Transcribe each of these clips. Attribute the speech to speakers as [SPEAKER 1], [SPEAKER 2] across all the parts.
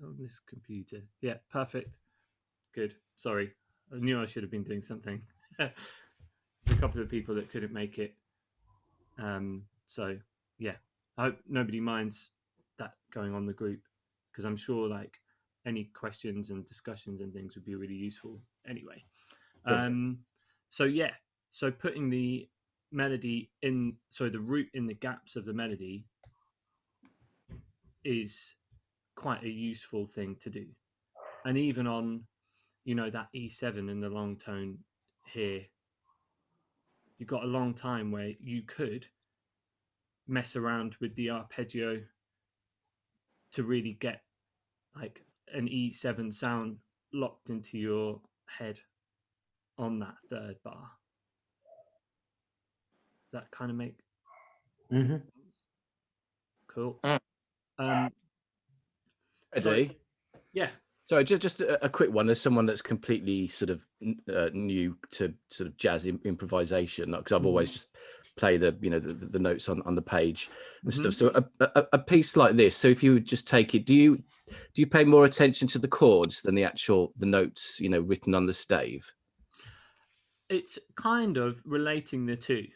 [SPEAKER 1] on this computer. Yeah, perfect. Good. Sorry, I knew I should have been doing something. There's a couple of people that couldn't make it. So yeah, I hope nobody minds that going on the group, because I'm sure like any questions and discussions and things would be really useful anyway.
[SPEAKER 2] Sure.
[SPEAKER 1] Um, so yeah, so putting the melody in, so the root in the gaps of the melody is quite a useful thing to do. And even on, that E7 in the long tone here, you've got a long time where you could mess around with the arpeggio to really get like an E7 sound locked into your head on that third bar. That kind of make
[SPEAKER 2] Mm-hmm.
[SPEAKER 1] sense? Cool.
[SPEAKER 3] Mm.
[SPEAKER 1] Um, so
[SPEAKER 2] Eddie,
[SPEAKER 1] yeah,
[SPEAKER 2] sorry, just a quick one. As someone that's completely sort of new to sort of jazz improvisation, because I've always just play the notes on the page and stuff. So a piece like this. So if you would just take it, do you pay more attention to the chords than the notes written on the stave?
[SPEAKER 1] it's kind of relating the two.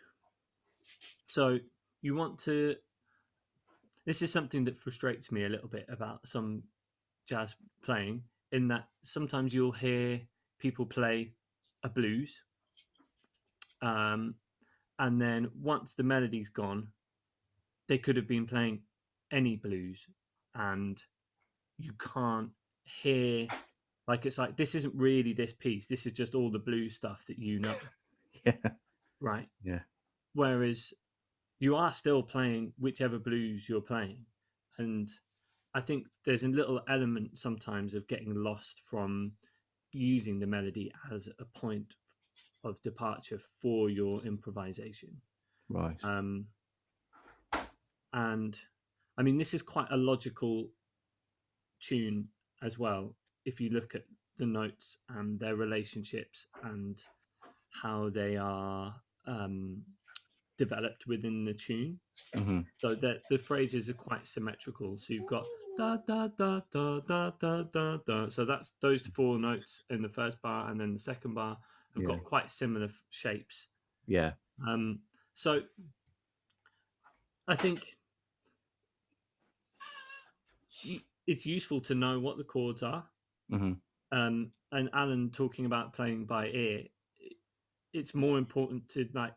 [SPEAKER 1] So you want to. This is something that frustrates me a little bit about some jazz playing, in that sometimes you'll hear people play a blues, um, and then once the melody's gone, they could have been playing any blues, and you can't hear, like, it's like, this isn't really this piece, this is just all the blues stuff that
[SPEAKER 2] Yeah,
[SPEAKER 1] right?
[SPEAKER 2] yeah,
[SPEAKER 1] Whereas you are still playing whichever blues you're playing. And I think there's a little element sometimes of getting lost from using the melody as a point of departure for your improvisation.
[SPEAKER 2] right.
[SPEAKER 1] And I mean, this is quite a logical tune as well, if you look at the notes and their relationships and how they are developed within the tune.
[SPEAKER 2] Mm-hmm.
[SPEAKER 1] So that the phrases are quite symmetrical. So you've got da da da da da da da da. So that's those four notes in the first bar, and then the second bar have
[SPEAKER 2] Yeah,
[SPEAKER 1] got quite similar shapes.
[SPEAKER 2] yeah.
[SPEAKER 1] So I think it's useful to know what the chords are.
[SPEAKER 2] Mm-hmm.
[SPEAKER 1] And Alan talking about playing by ear, it's more important to like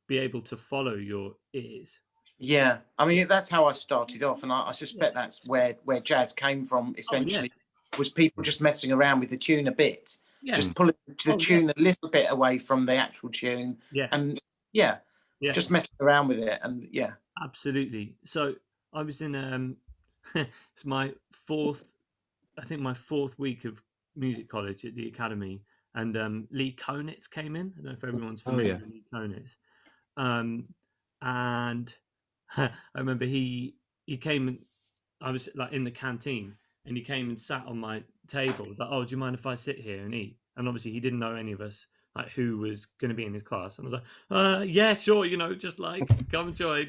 [SPEAKER 1] be able to follow your ears.
[SPEAKER 3] Yeah, I mean that's how I started off, and I suspect that's where jazz came from.
[SPEAKER 1] Oh yeah,
[SPEAKER 3] Essentially, was people just messing around with the tune a bit,
[SPEAKER 1] yeah,
[SPEAKER 3] just pulling the
[SPEAKER 1] oh yeah,
[SPEAKER 3] tune a little bit away from the actual tune,
[SPEAKER 1] yeah,
[SPEAKER 3] and yeah,
[SPEAKER 1] yeah,
[SPEAKER 3] just messing around with it, and yeah.
[SPEAKER 1] absolutely. So I was in it's my fourth, I think my fourth week of music college at the academy, and Lee Konitz came in. I don't know if everyone's
[SPEAKER 2] Oh
[SPEAKER 1] familiar
[SPEAKER 2] yeah.
[SPEAKER 1] with Lee Konitz. And I remember he came and I was like in the canteen, and he came and sat on my table. Like, oh, do you mind if I sit here and eat? And obviously he didn't know any of us, like who was going to be in his class. And I was like, yeah, sure, just like come and join.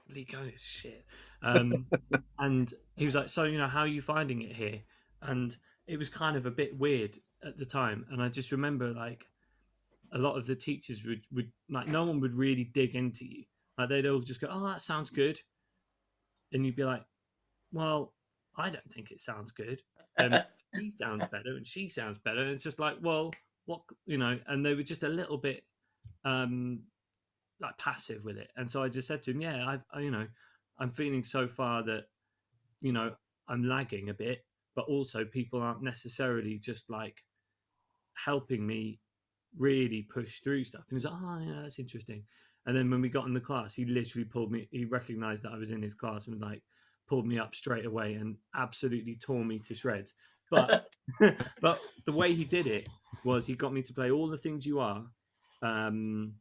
[SPEAKER 1] Lee Konitz shit. And he was like, so how are you finding it here? And it was kind of a bit weird at the time. And I just remember like a lot of the teachers would like, no one would really dig into you. Like they'd all just go, oh, that sounds good. And you'd be like, well, I don't think it sounds good. He sounds better and she sounds better. And it's just like, well, what, and they were just a little bit like passive with it. And so I just said to him, yeah, I'm feeling so far that, you know, I'm lagging a bit, but also people aren't necessarily just like helping me really push through stuff. And he's like, oh, yeah, that's interesting. And then when we got in the class, he literally he recognized that I was in his class and like pulled me up straight away and absolutely tore me to shreds. But but the way he did it was he got me to play all the things you are, um,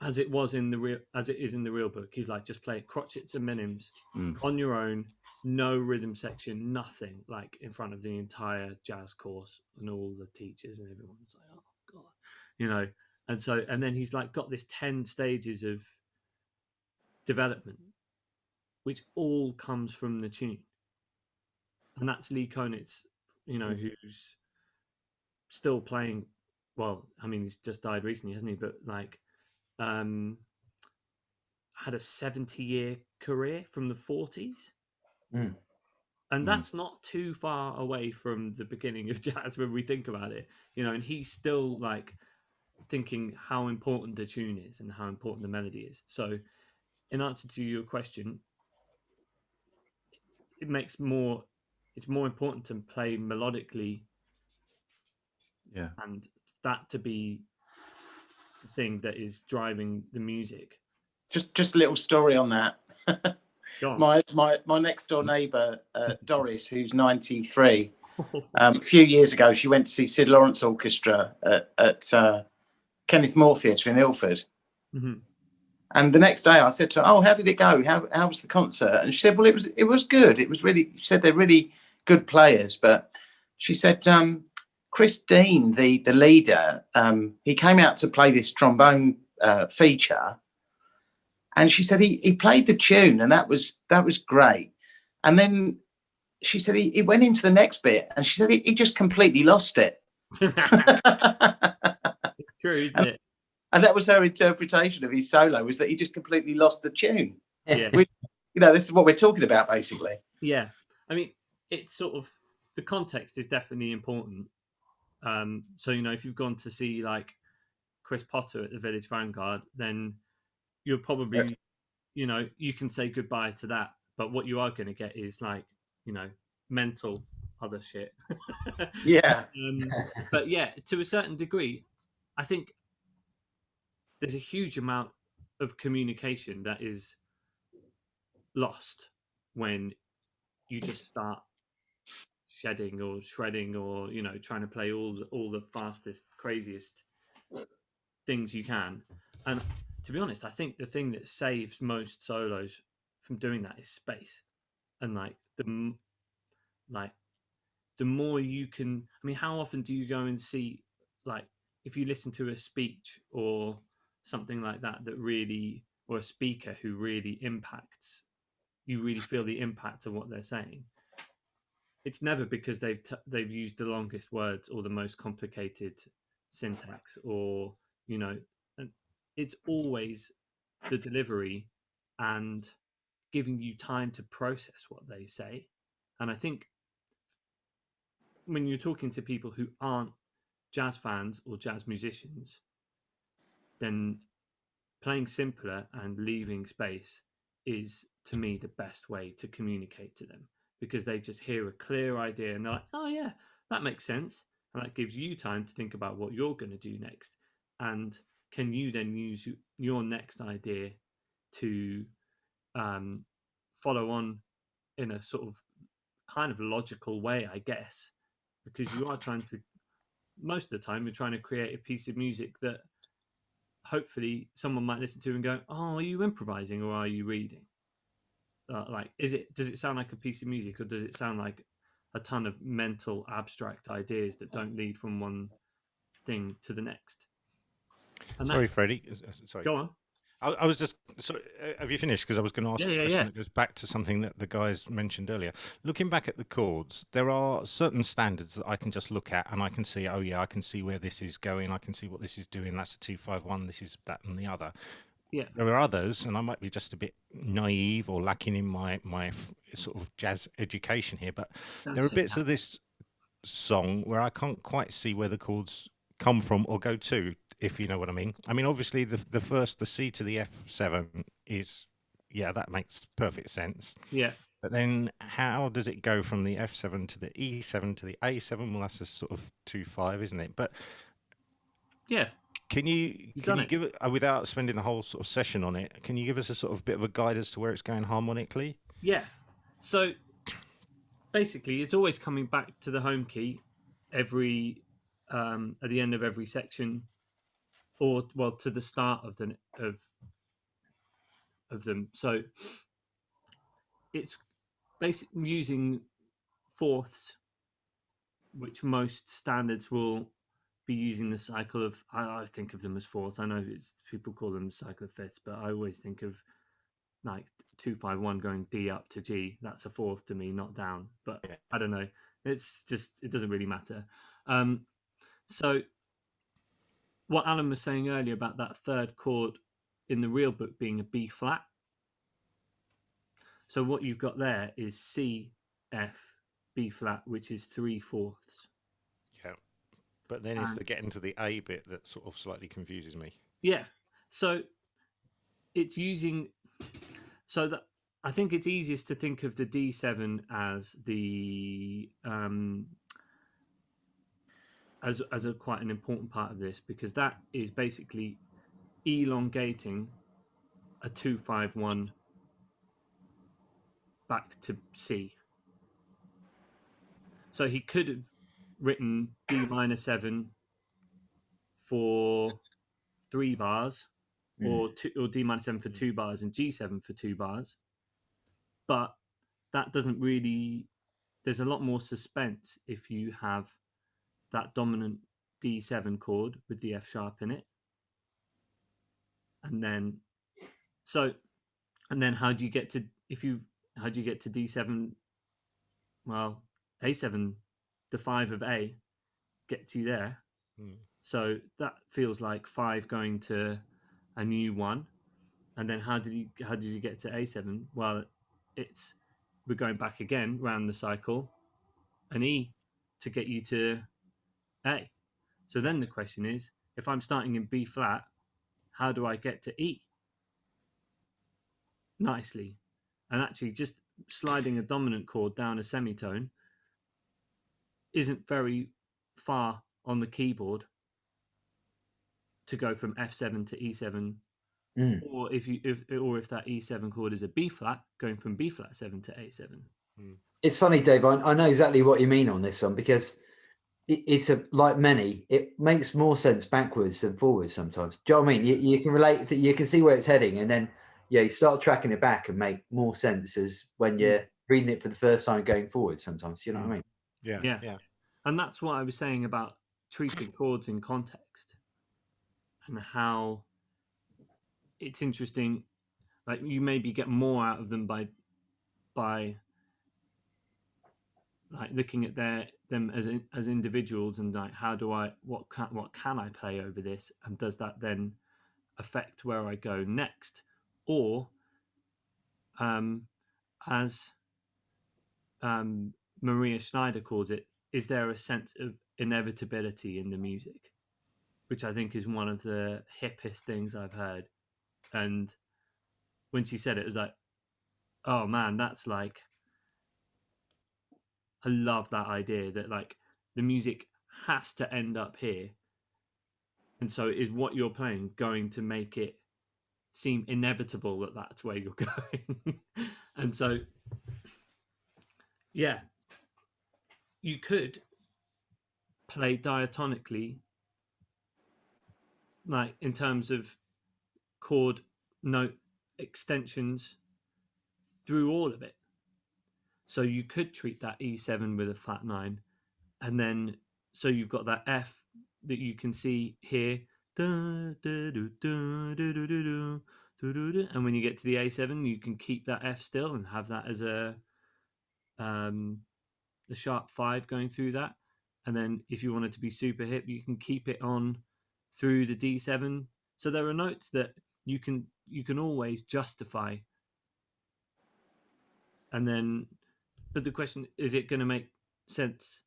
[SPEAKER 1] as it was in the real, as it is in the real book. He's like, just play crotchets and minims on your own, no rhythm section, nothing, like in front of the entire jazz course and all the teachers and everyone's like, oh god. And then he's like got this 10 stages of development, which all comes from the tune. and that's Lee Konitz, who's still playing. Well, I mean, he's just died recently, hasn't he? But like, had a 70-year career from the 40s.
[SPEAKER 4] Mm.
[SPEAKER 1] And that's not too far away from the beginning of jazz when we think about it, and he's still like thinking how important the tune is and how important the melody is. So in answer to your question, it's more important to play melodically,
[SPEAKER 2] Yeah.
[SPEAKER 1] and that to be the thing that is driving the music.
[SPEAKER 3] Just a little story on that.
[SPEAKER 1] Go on.
[SPEAKER 3] My next door neighbour, Doris, who's 93. A few years ago, she went to see Sid Lawrence Orchestra at Kenneth Moore Theatre in Ilford.
[SPEAKER 1] Mm-hmm.
[SPEAKER 3] And the next day, I said to her, "Oh, how did it go? How was the concert?" And she said, "Well, it was good. It was really." She said they're really good players, but she said Chris Dean, the leader, he came out to play this trombone feature. And she said he played the tune, and that was great. And then she said he went into the next bit, and she said he just completely lost it.
[SPEAKER 1] It's true, isn't it?
[SPEAKER 3] And that was her interpretation of his solo, was that he just completely lost the tune.
[SPEAKER 1] Yeah.
[SPEAKER 3] Which, this is what we're talking about, basically.
[SPEAKER 1] Yeah. I mean, it's sort of, the context is definitely important. So, if you've gone to see like Chris Potter at the Village Vanguard, then you're probably, you can say goodbye to that. But what you are going to get is like, mental other shit.
[SPEAKER 3] Yeah.
[SPEAKER 1] But yeah, to a certain degree, I think there's a huge amount of communication that is lost when you just start shedding or shredding or trying to play all the fastest, craziest things you can. And to be honest, I think the thing that saves most solos from doing that is space. And like the more you can, I mean, how often do you go and see, like, if you listen to a speech or something like that really, or a speaker who really impacts, you really feel the impact of what they're saying. It's never because they've used the longest words or the most complicated syntax, or it's always the delivery and giving you time to process what they say. And I think when you're talking to people who aren't jazz fans or jazz musicians, then playing simpler and leaving space is, to me, the best way to communicate to them, because they just hear a clear idea and they're like, oh yeah, that makes sense. And that gives you time to think about what you're going to do next. And can you then use your next idea to follow on in a sort of kind of logical way, I guess, because you are trying to, most of the time, you're trying to create a piece of music that hopefully someone might listen to and go, oh, are you improvising or are you reading? Does it sound like a piece of music, or does it sound like a ton of mental abstract ideas that don't lead from one thing to the next? And
[SPEAKER 5] Sorry, Freddie. Sorry.
[SPEAKER 1] Go on.
[SPEAKER 5] I was just sorry. Have you finished? Because I was going to ask a question that goes back to something that the guys mentioned earlier. Looking back at the chords, there are certain standards that I can just look at and I can see. Oh yeah, I can see where this is going. I can see what this is doing. That's a 2-5-1. This is that and the other.
[SPEAKER 1] Yeah.
[SPEAKER 5] There are others, and I might be just a bit naive or lacking in my sort of jazz education here, but there are bits of this song where I can't quite see where the chords come from or go to, if you know what I mean. I mean, obviously the C to the F7 is, yeah, that makes perfect sense.
[SPEAKER 1] Yeah.
[SPEAKER 5] But then how does it go from the F7 to the E7 to the A7? Well, that's a sort of 2-5, isn't it? But
[SPEAKER 1] yeah,
[SPEAKER 5] can you give it, without spending the whole sort of session on it, can you give us a sort of bit of a guide as to where it's going harmonically?
[SPEAKER 1] Yeah. So basically, it's always coming back to the home key every at the end of every section, or well, to the start of them. So it's basically using fourths, which most standards will be using the cycle of. I think of them as fourths. I know people call them cycle of fifths, but I always think of like 2-5-1 going D up to G. That's a fourth to me, not down. But
[SPEAKER 5] Yeah.
[SPEAKER 1] I don't know. It's just, it doesn't really matter. So what Alan was saying earlier about that third chord in the real book being a B flat. So what you've got there is C, F, B flat, which is 3/4.
[SPEAKER 5] Yeah. But then it's
[SPEAKER 1] And-
[SPEAKER 5] the getting to the A bit that sort of slightly confuses me.
[SPEAKER 1] Yeah. So it's using, so that I think it's easiest to think of the D7 as the as a quite an important part of this, because that is basically elongating a 2-5-1 back to C. So he could have written D minor 7 for 3 bars, or D minor 7 for 2 bars, and G7 for 2 bars. But that doesn't really. There's a lot more suspense if you have that dominant D7 chord with the F sharp in it, and then how do you get to D7? Well, A7, the 5 of A, gets you there. So that feels like 5 going to a new 1, and then how did you get to A7? Well, we're going back again round the cycle, an E to get you to A. So then the question is, if I'm starting in B flat, how do I get to E nicely? And actually, just sliding a dominant chord down a semitone isn't very far on the keyboard to go from F7 to E7. Or if that E7 chord is a B flat, going from B flat 7 to A7.
[SPEAKER 4] It's funny, Dave. I know exactly what you mean on this one, because it's like many. It makes more sense backwards than forwards sometimes. Do you know what I mean? You can relate, you can see where it's heading, and then you start tracking it back and make more sense as when you're reading it for the first time going forward. Sometimes, you know what I mean?
[SPEAKER 5] Yeah.
[SPEAKER 1] And that's what I was saying about treating chords in context, and how it's interesting. Like, you maybe get more out of them by like looking at them as individuals, and like, what can I play over this, and does that then affect where I go next? Or as Maria Schneider calls it, is there a sense of inevitability in the music, which I think is one of the hippest things I've heard. And when she said it, it was like, oh man, that's like, I love that idea that like the music has to end up here. And so is what you're playing going to make it seem inevitable that that's where you're going? And so, yeah, you could play diatonically, like in terms of chord note extensions through all of it. So you could treat that E7 with a flat 9, and then so you've got that F that you can see here, and when you get to the A7, you can keep that F still and have that as a sharp 5 going through that. And then if you want it to be super hip, you can keep it on through the D7. So there are notes that you can always justify. And then, but the question is, it going to make sense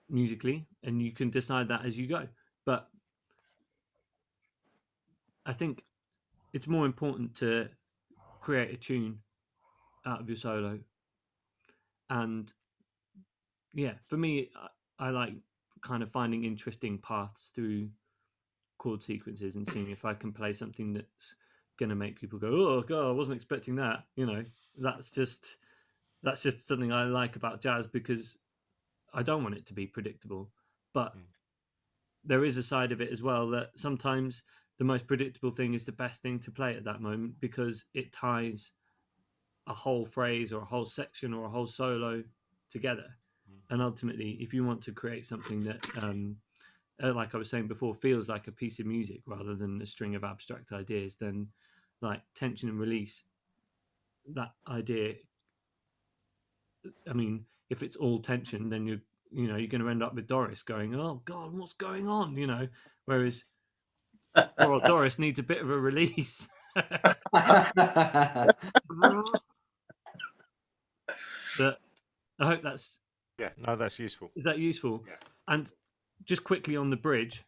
[SPEAKER 1] musically? And you can decide that as you go. But I think it's more important to create a tune out of your solo. And yeah, for me, I like kind of finding interesting paths through chord sequences and seeing if I can play something that's going to make people go, oh god, I wasn't expecting that. That's just something I like about jazz, because I don't want it to be predictable. But there is a side of it as well that sometimes the most predictable thing is the best thing to play at that moment, because it ties a whole phrase or a whole section or a whole solo together. And ultimately, if you want to create something that like I was saying before, feels like a piece of music rather than a string of abstract ideas, then like tension and release, that idea. I mean, if it's all tension, then you're going to end up with Doris going, "Oh God, what's going on?" Whereas Doris needs a bit of a release. But I hope that's
[SPEAKER 5] that's useful.
[SPEAKER 1] Is that useful?
[SPEAKER 5] Yeah.
[SPEAKER 1] And just quickly on the bridge,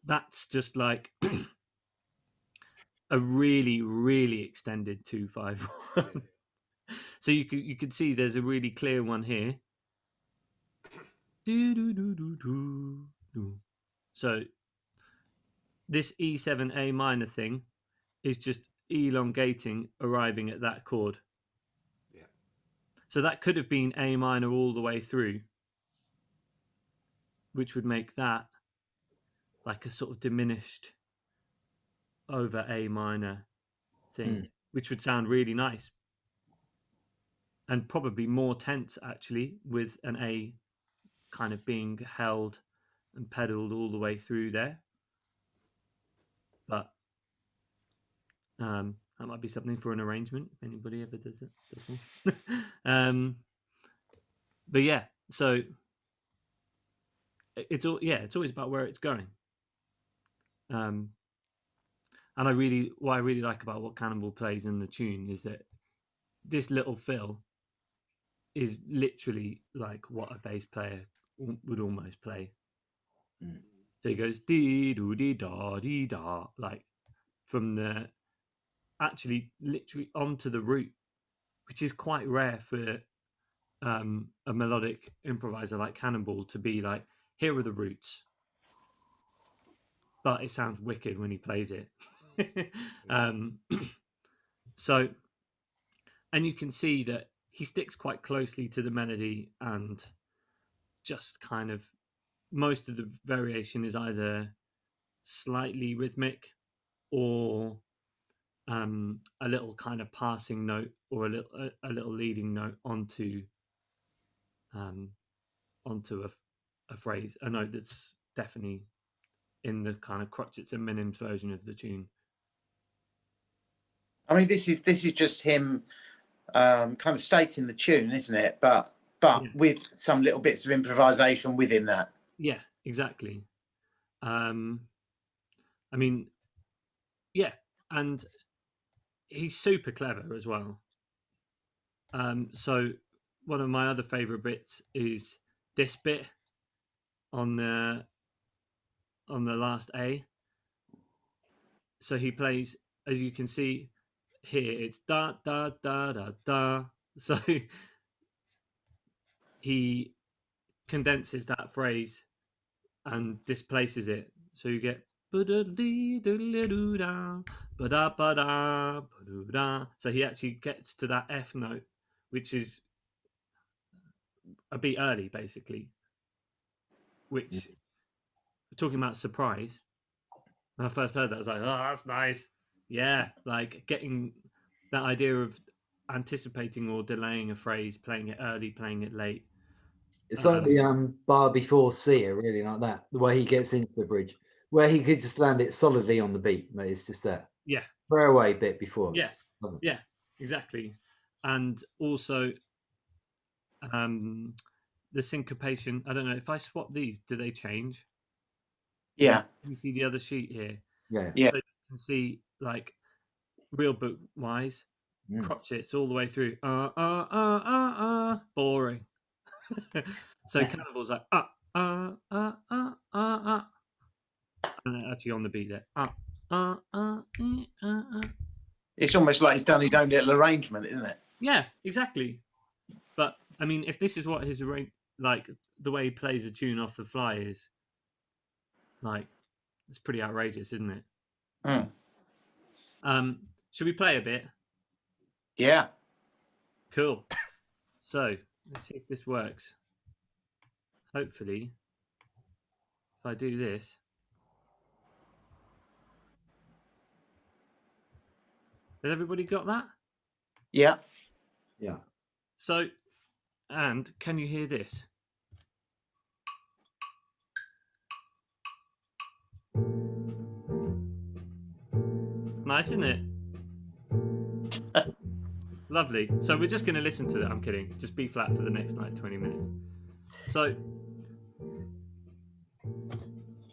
[SPEAKER 1] that's just like a really, really extended 2-5-1. So you could see there's a really clear one here. So this E7 A minor thing is just elongating, arriving at that chord.
[SPEAKER 5] Yeah.
[SPEAKER 1] So that could have been A minor all the way through, which would make that like a sort of diminished over A minor thing, which would sound really nice. And probably more tense, actually, with an A kind of being held and pedaled all the way through there. But that might be something for an arrangement. If anybody ever does it. But yeah, so it's always about where it's going. And what I really like about what Cannonball plays in the tune is that this little fill is literally like what a bass player would almost play. So he goes dee doo dee da dee da, like from the actually literally onto the root, which is quite rare for a melodic improviser like Cannonball to be like, here are the roots, but it sounds wicked when he plays it. So, and you can see that he sticks quite closely to the melody, and just kind of most of the variation is either slightly rhythmic or a little kind of passing note or a little leading note onto a phrase, a note that's definitely in the kind of crotchets and minims version of the tune.
[SPEAKER 3] I mean, this is just him kind of stating the tune, isn't it? But with some little bits of improvisation within that.
[SPEAKER 1] Yeah, exactly. I mean, yeah, and he's super clever as well. So one of my other favorite bits is this bit on the last A. So he plays, as you can see here, it's da da da da da. So he condenses that phrase and displaces it. So you get so he actually gets to that F note, which is a beat early, basically. Which, talking about surprise, when I first heard that, I was like, oh, that's nice. Yeah, like getting that idea of anticipating or delaying a phrase, playing it early, playing it late.
[SPEAKER 4] It's like the bar before C, really like that. The way he gets into the bridge, where he could just land it solidly on the beat, but it's just that throwaway bit before.
[SPEAKER 1] Yeah, exactly. And also, the syncopation. I don't know if I swap these, do they change?
[SPEAKER 3] Yeah.
[SPEAKER 1] You see the other sheet here.
[SPEAKER 3] Yeah.
[SPEAKER 1] So you can see like real book wise, crotchets all the way through. Boring. So Cannonball's like and then actually on the beat there.
[SPEAKER 3] It's almost like he's done his own little arrangement, isn't it?
[SPEAKER 1] Yeah, exactly. But I mean, if this is what his like the way he plays a tune off the fly is, like, it's pretty outrageous, isn't it? Should we play a bit?
[SPEAKER 3] Yeah.
[SPEAKER 1] Cool. So let's see if this works. Hopefully, if I do this. Has everybody got that?
[SPEAKER 3] Yeah.
[SPEAKER 4] Yeah.
[SPEAKER 1] So, and can you hear this? Nice, isn't it? Lovely. So we're just going to listen to it. I'm kidding. Just B flat for the next like 20 minutes. So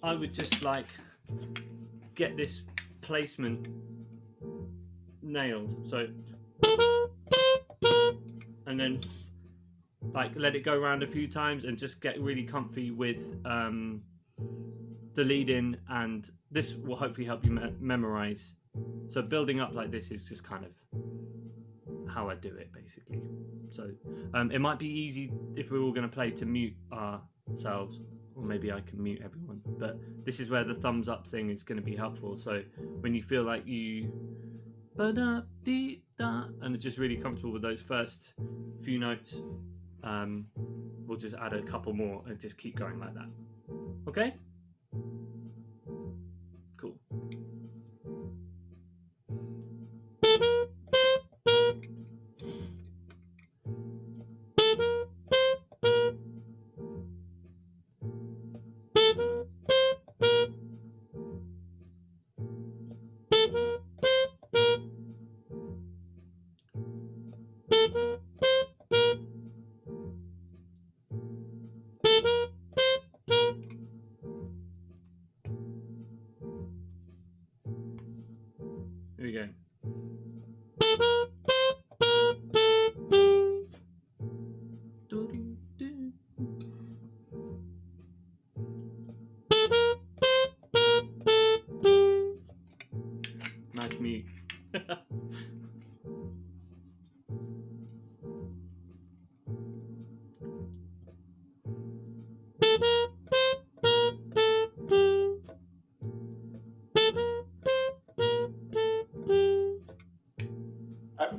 [SPEAKER 1] I would just like get this placement nailed. So, and then like let it go around a few times and just get really comfy with the lead in, and this will hopefully help you memorize. So building up like this is just kind of how I do it basically. So it might be easy if we're all going to play to mute ourselves, or maybe I can mute everyone, but this is where the thumbs up thing is going to be helpful. So when you feel like you and are just really comfortable with those first few notes, we'll just add a couple more and just keep going like that. Okay? Cool. Here we go. Nice mute.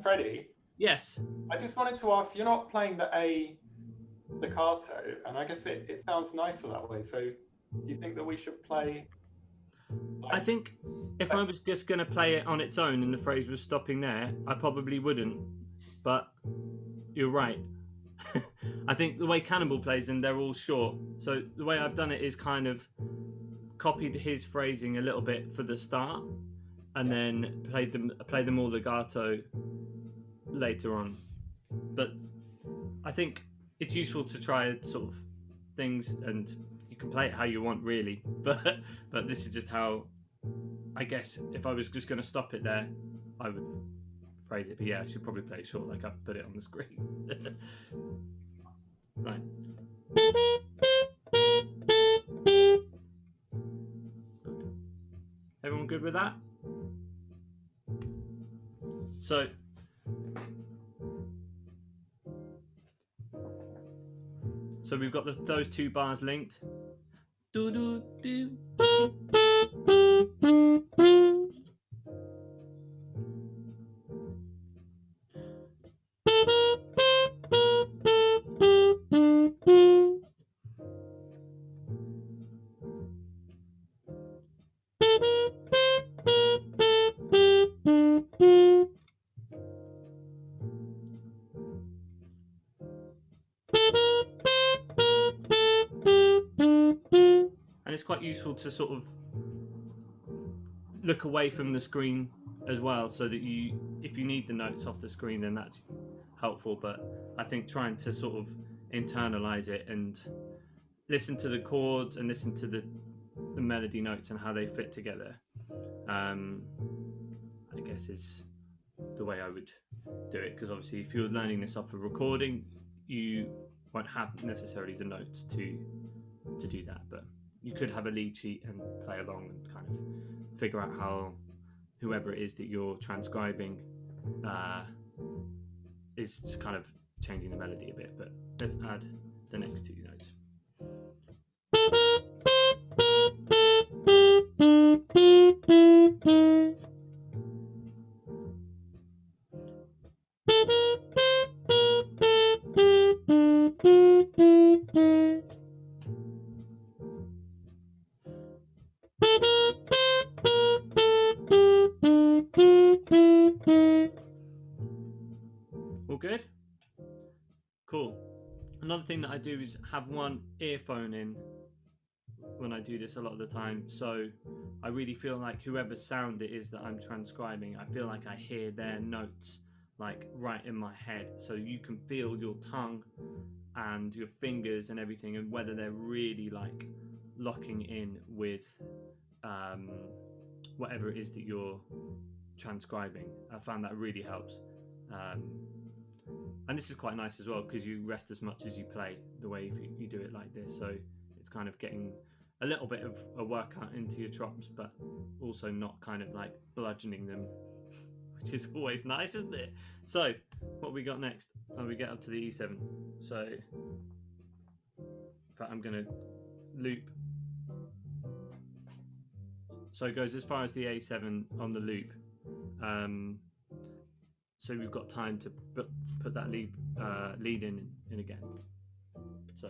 [SPEAKER 6] Freddie,
[SPEAKER 1] Yes.
[SPEAKER 6] I just wanted to ask, you're not playing the A staccato, and I guess it sounds nicer that way. So do you think that we should play?
[SPEAKER 1] I think if I was just going to play it on its own and the phrase was stopping there, I probably wouldn't. But you're right. I think the way Cannibal plays them, they're all short. So the way I've done it is kind of copied his phrasing a little bit for the start, and then play them all legato later on. But I think it's useful to try sort of things, and you can play it how you want really. But this is just how, I guess, if I was just going to stop it there, I would phrase it. But yeah, I should probably play it short, like I've put it on the screen. Right. Everyone good with that? So we've got those two bars linked. Do do do. And it's quite useful to sort of look away from the screen as well, so that if you need the notes off the screen, then that's helpful. But I think trying to sort of internalize it and listen to the chords and listen to the melody notes and how they fit together, I guess is the way I would do it. Because obviously if you're learning this off a recording, you won't have necessarily the notes to do that, but you could have a lead sheet and play along and kind of figure out how whoever it is that you're transcribing is just kind of changing the melody a bit. But let's add the next two notes. All good? Cool. Another thing that I do is have one earphone in when I do this a lot of the time. So I really feel like whoever sound it is that I'm transcribing, I feel like I hear their notes like right in my head. So you can feel your tongue and your fingers and everything, and whether they're really like locking in with whatever it is that you're transcribing. I found that really helps. And this is quite nice as well because you rest as much as you play, the way you do it like this. So it's kind of getting a little bit of a workout into your chops, but also not kind of like bludgeoning them, which is always nice, isn't it? So what we got next? Oh, we get up to the E7. So in fact, I'm going to loop. So it goes as far as the A7 on the loop. So we've got time to put that lead in again. So.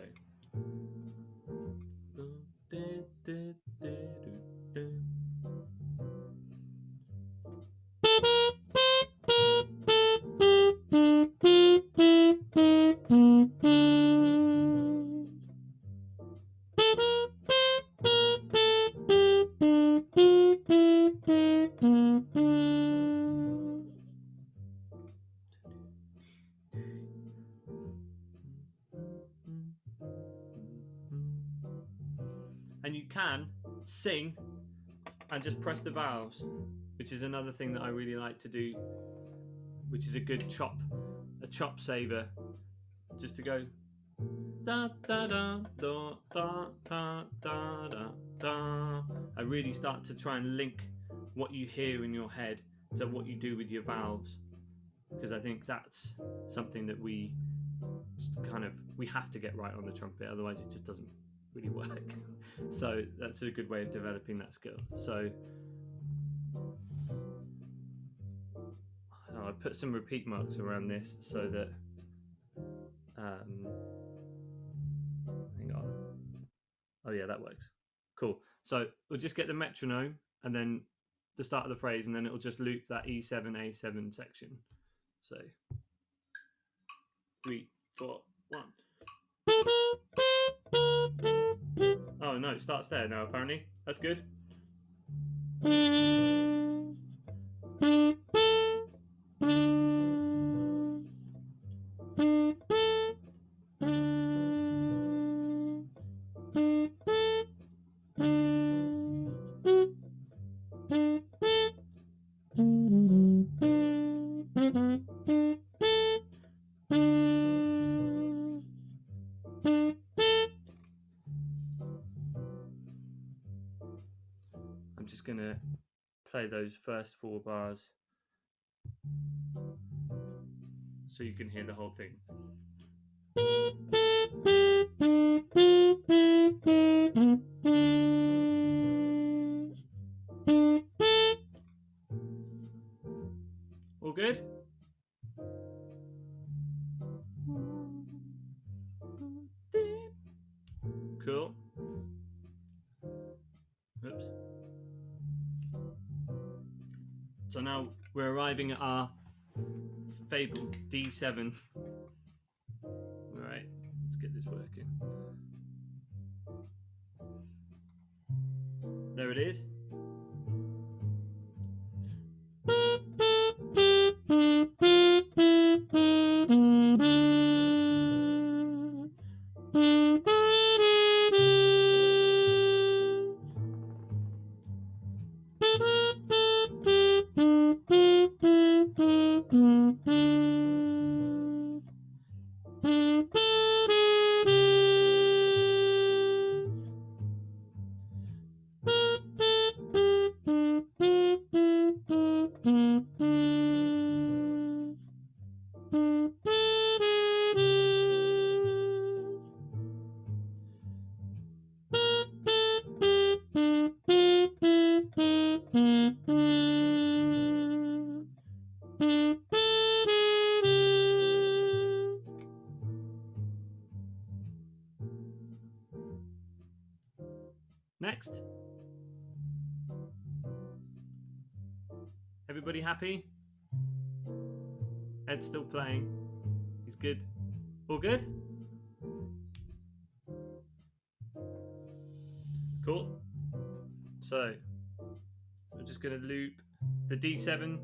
[SPEAKER 1] And you can sing and just press the valves, which is another thing that I really like to do, which is a good chop saver, just to go da da da da da da da da da. I really start to try and link what you hear in your head to what you do with your valves, because I think that's something that we have to get right on the trumpet, otherwise it just doesn't really work. So that's a good way of developing that skill. So I put some repeat marks around this so that hang on. Oh yeah, that works. Cool. So we'll just get the metronome and then the start of the phrase, and then it'll just loop that E7 A7 section. So 3, 4, 1. Oh no, it starts there now apparently. That's good. I'm just going to play those first 4 bars so you can hear the whole thing. All good? Cool. Oops. So now we're arriving at our fabled D7. All right, let's get this working. There it is. Next. Everybody happy? Ed's still playing. He's good. All good? Cool. So I'm just going to loop the D7.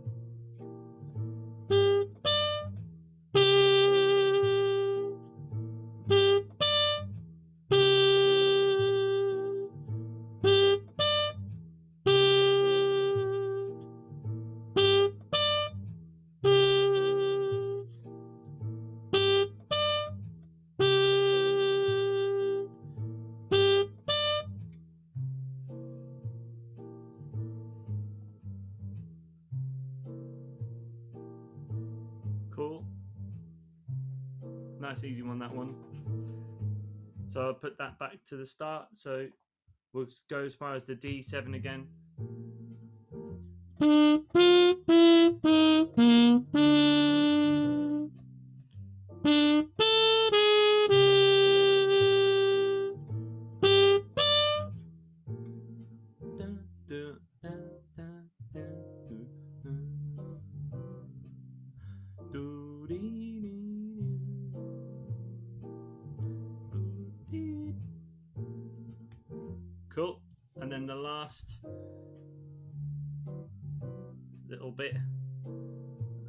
[SPEAKER 1] Cool. Nice easy one, that one. So I'll put that back to the start. So we'll go as far as the D7 again. Cool. And then the last little bit.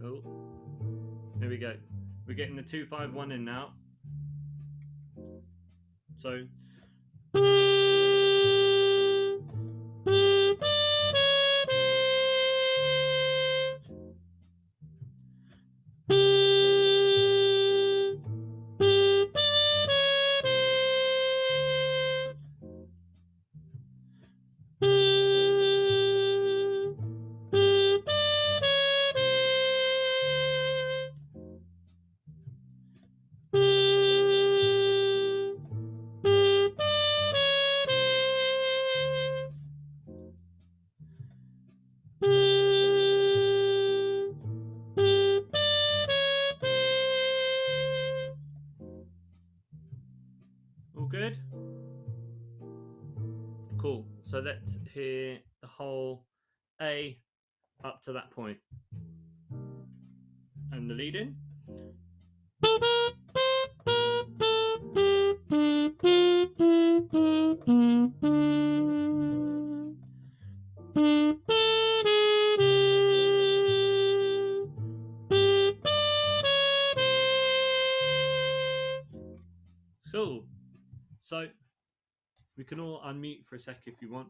[SPEAKER 1] Oh, there we go. We're getting the 2-5-1 in now. So all good? Cool. So let's hear the whole A up to that point. And the lead in. Cool. So we can all unmute for a sec if you want.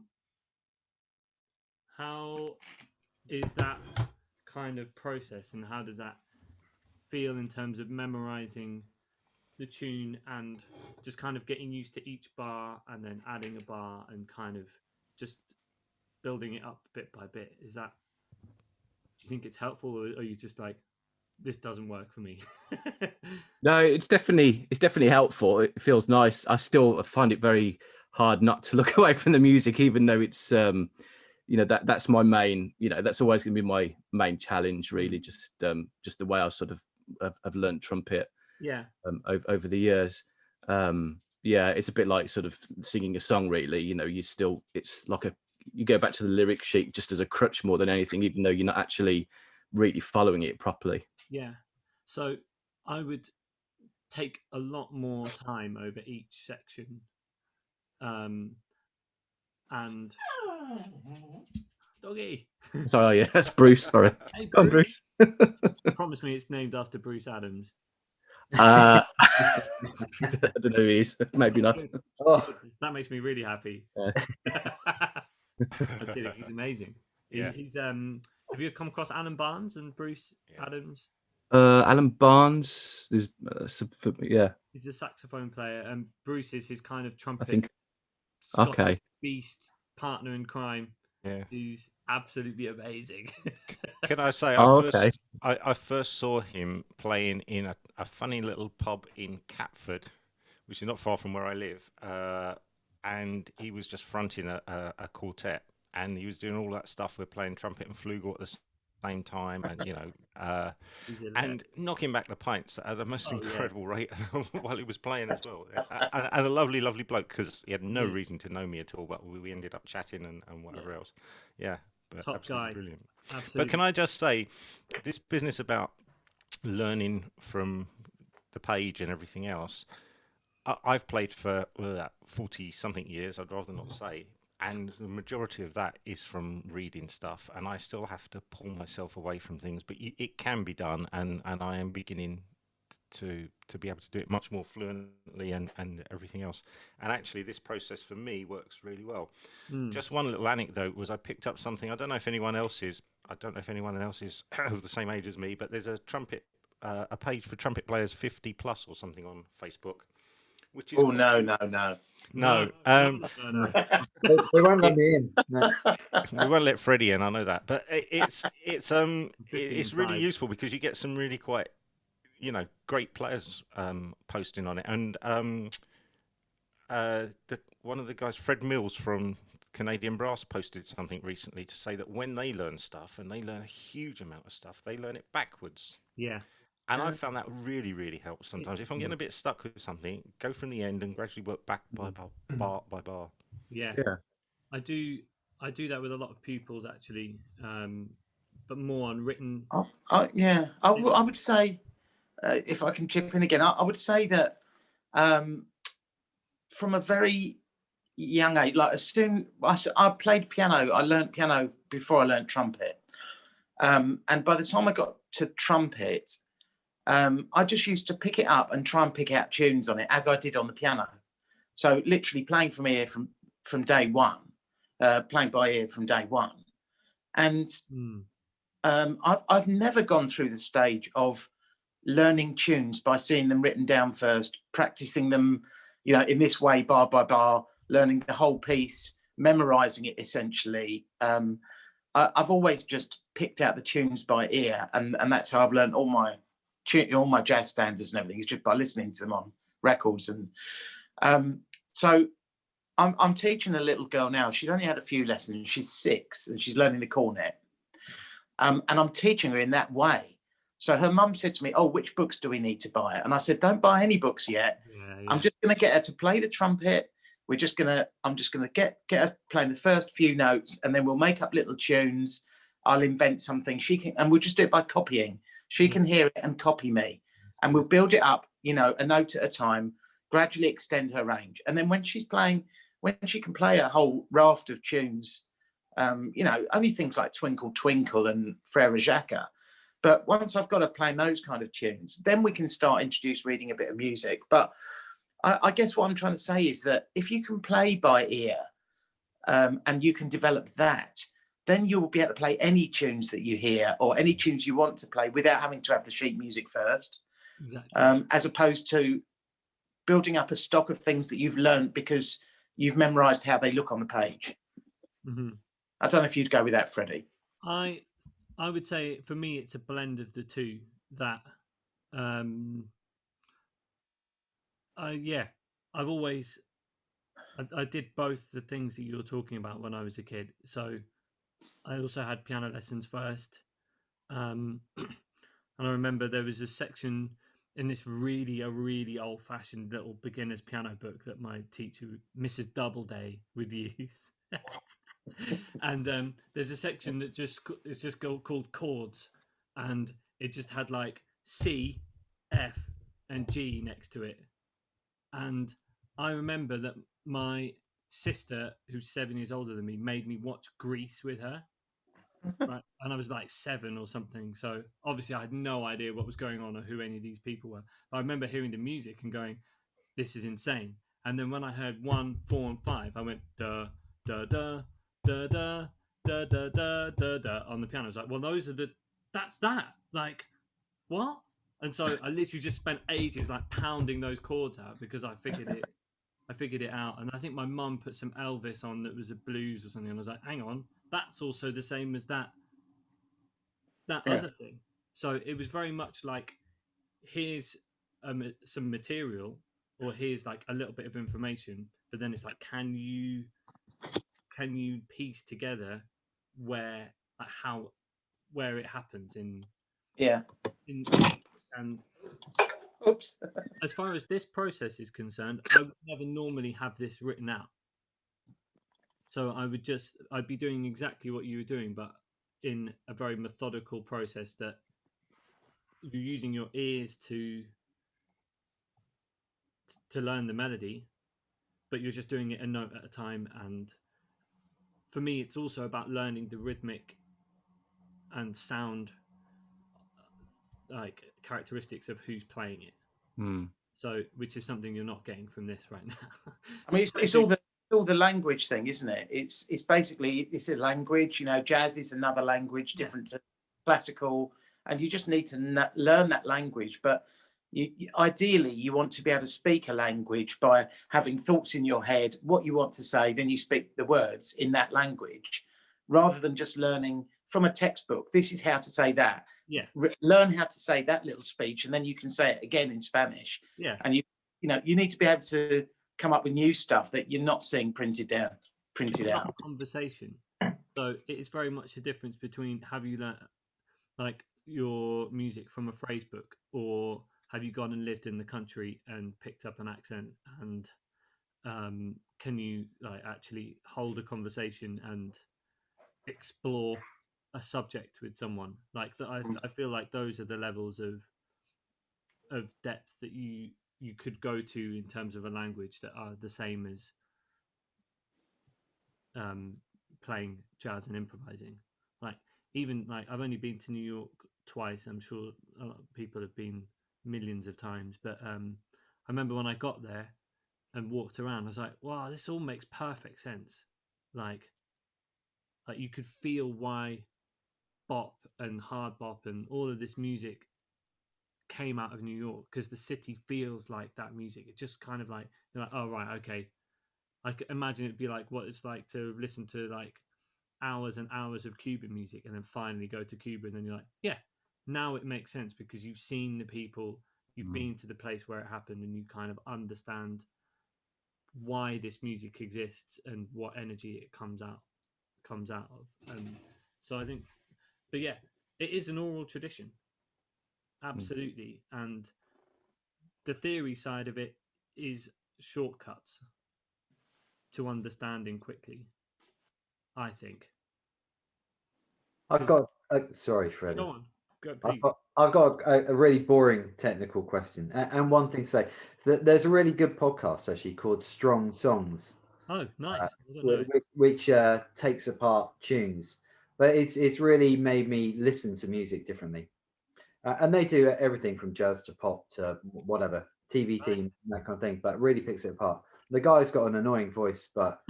[SPEAKER 1] How is that kind of process, and how does that feel in terms of memorizing the tune and just kind of getting used to each bar and then adding a bar and kind of just building it up bit by bit? Is that, do you think it's helpful, or are you just like, this doesn't work for me?
[SPEAKER 2] No, it's definitely helpful. It feels nice. I still find it very hard not to look away from the music, even though it's that's my main, that's always going to be my main challenge, really. Just the way I sort of have learned trumpet over the years. It's a bit like sort of singing a song, really. It's like you go back to the lyric sheet just as a crutch more than anything, even though you're not actually really following it properly.
[SPEAKER 1] Yeah. So I would take a lot more time over each section. And doggy.
[SPEAKER 2] Sorry, yeah, that's Bruce. Sorry.
[SPEAKER 1] Hey,
[SPEAKER 2] Go on, Bruce.
[SPEAKER 1] Promise me it's named after Bruce Adams.
[SPEAKER 2] I don't know who he is. Maybe not.
[SPEAKER 4] Oh,
[SPEAKER 1] That makes me really happy. I'm kidding. He's amazing.
[SPEAKER 5] Yeah.
[SPEAKER 1] He's have you come across Alan Barnes and Bruce Adams?
[SPEAKER 2] Alan Barnes is
[SPEAKER 1] He's a saxophone player, and Bruce is his kind of trumpet
[SPEAKER 2] think-
[SPEAKER 1] Scottish beast partner in crime.
[SPEAKER 5] Yeah.
[SPEAKER 1] He's absolutely amazing.
[SPEAKER 5] Can I say,
[SPEAKER 2] okay.
[SPEAKER 5] I first saw him playing in a funny little pub in Catford, which is not far from where I live, and he was just fronting a quartet, and he was doing all that stuff. We're playing trumpet and flugel at the same time, and and knocking back the pints at a most incredible rate while he was playing as well. And a lovely bloke, because he had no reason to know me at all, but we ended up chatting and whatever else. Yeah, but
[SPEAKER 1] Top
[SPEAKER 5] absolutely
[SPEAKER 1] guy.
[SPEAKER 5] brilliant.
[SPEAKER 1] Absolutely.
[SPEAKER 5] But can I just say, this business about learning from the page and everything else, I've played for 40 something years. I'd rather not say. And the majority of that is from reading stuff, and I still have to pull myself away from things. But it can be done, and I am beginning to be able to do it much more fluently and everything else. And actually, this process for me works really well. Just one little anecdote was I picked up something. I don't know if anyone else is. I don't know if anyone else is of the same age as me, but there's a page for trumpet players 50 plus or something on Facebook, which is
[SPEAKER 3] Oh no.
[SPEAKER 5] no.
[SPEAKER 4] They won't let me in. No.
[SPEAKER 5] We won't let Freddie in. I know that, but it's
[SPEAKER 1] 15
[SPEAKER 5] really
[SPEAKER 1] inside.
[SPEAKER 5] useful because you get some really quite great players posting on it, and one of the guys, Fred Mills from Canadian Brass, posted something recently to say that when they learn stuff, and they learn a huge amount of stuff, they learn it backwards.
[SPEAKER 1] Yeah.
[SPEAKER 5] And I found that really, really helps sometimes. If I'm getting a bit stuck with something, go from the end and gradually work back by bar by bar.
[SPEAKER 1] Yeah.
[SPEAKER 2] Yeah.
[SPEAKER 1] I do that with a lot of pupils actually, but more on written.
[SPEAKER 3] Yeah, I would say, if I can chip in again, I would say that from a very young age, like as soon I played piano, I learned piano before I learned trumpet, and by the time I got to trumpet, I just used to pick it up and try and pick out tunes on it as I did on the piano. So literally playing from ear from day one, playing by ear from day one, and I've never gone through the stage of learning tunes by seeing them written down first, practicing them, in this way, bar by bar, learning the whole piece, memorizing it essentially. I've always just picked out the tunes by ear, and that's how I've learned all my jazz standards and everything, is just by listening to them on records. And so I'm teaching a little girl now. She's only had a few lessons. She's 6 and she's learning the cornet. And I'm teaching her in that way. So her mum said to me, "Oh, which books do we need to buy?" And I said, "Don't buy any books yet.
[SPEAKER 1] Yeah.
[SPEAKER 3] I'm just going to get her to play the trumpet. I'm just going to get her playing the first few notes, and then we'll make up little tunes. I'll invent something. She can, and we'll just do it by copying. She can hear it and copy me, and we'll build it up, a note at a time, gradually extend her range. And then when she can play a whole raft of tunes, only things like Twinkle Twinkle and Frere Jacques. But once I've got her playing those kind of tunes, then we can start introduce reading a bit of music. But I guess what I'm trying to say is that if you can play by ear, and you can develop that, then you will be able to play any tunes that you hear or any tunes you want to play without having to have the sheet music first.
[SPEAKER 1] Exactly.
[SPEAKER 3] As opposed to building up a stock of things that you've learned because you've memorized how they look on the page.
[SPEAKER 1] Mm-hmm.
[SPEAKER 3] I don't know if you'd go with that, Freddie.
[SPEAKER 1] I would say for me it's a blend of the two. That I've always I did both the things that you're talking about when I was a kid. So I also had piano lessons first, and I remember there was a section in this really old-fashioned little beginner's piano book that my teacher, Mrs. Doubleday, would use. And there's a section that it's just called chords, and it just had like C, F, and G next to it. And I remember that my sister, who's 7 years older than me, made me watch Grease with her. Right, and I was like 7 or something. So obviously I had no idea what was going on or who any of these people were. But I remember hearing the music and going, "This is insane." And then when I heard 1, 4, and 5, I went da da da da da da da da da da on the piano. I was like, "Well, that's that. Like, what?" And so I literally just spent ages like pounding those chords out because I figured it out. And I think my mum put some Elvis on that was a blues or something, and I was like, "Hang on, that's also the same as that other thing." So it was very much like, here's some material, or here's like a little bit of information, but then it's like, can you piece together where it happens in and
[SPEAKER 3] Oops.
[SPEAKER 1] as far as this process is concerned, I would never normally have this written out. So I'd be doing exactly what you were doing, but in a very methodical process that you're using your ears to to learn the melody, but you're just doing it a note at a time. And for me, it's also about learning the rhythmic and sound like characteristics of who's playing it.
[SPEAKER 2] Mm.
[SPEAKER 1] So, which is something you're not getting from this right now.
[SPEAKER 3] I mean, it's all the language thing, isn't it? It's basically it's a language. You know, jazz is another language different to classical, and you just need to learn that language. But ideally, you want to be able to speak a language by having thoughts in your head, what you want to say, then you speak the words in that language, rather than just learning from a textbook. This is how to say that.
[SPEAKER 1] Yeah.
[SPEAKER 3] Learn how to say that little speech, and then you can say it again in Spanish.
[SPEAKER 1] Yeah.
[SPEAKER 3] And you need to be able to come up with new stuff that you're not seeing printed out.
[SPEAKER 1] Conversation. So it is very much a difference between have you learned like your music from a phrase book, or have you gone and lived in the country and picked up an accent, and can you like actually hold a conversation and explore a subject with someone? Like I feel like those are the levels of depth that you could go to in terms of a language that are the same as playing jazz and improvising. Like even like I've only been to New York twice. I'm sure a lot of people have been millions of times, but I remember when I got there and walked around, I was like, wow, this all makes perfect sense. Like you could feel why bop and hard bop and all of this music came out of New York, because the city feels like that music. It just kind of like, you're like, oh right, okay. I could imagine it'd be like what it's like to listen to like hours and hours of Cuban music and then finally go to Cuba, and then you're like, yeah, now it makes sense because you've seen the people, you've been to the place where it happened, and you kind of understand why this music exists and what energy it comes out of. And so I think, but yeah, it is an oral tradition, absolutely. And the theory side of it is shortcuts to understanding quickly, I think.
[SPEAKER 4] I've got sorry, Freddie.
[SPEAKER 1] Go on. Go, please.
[SPEAKER 4] I've got a really boring technical question, and one thing to say. There's a really good podcast actually called Strong Songs.
[SPEAKER 1] Oh, nice.
[SPEAKER 4] Which takes apart tunes, but it's really made me listen to music differently. And they do everything from jazz to pop to whatever, TV theme, that kind of thing, but really picks it apart. The guy's got an annoying voice, but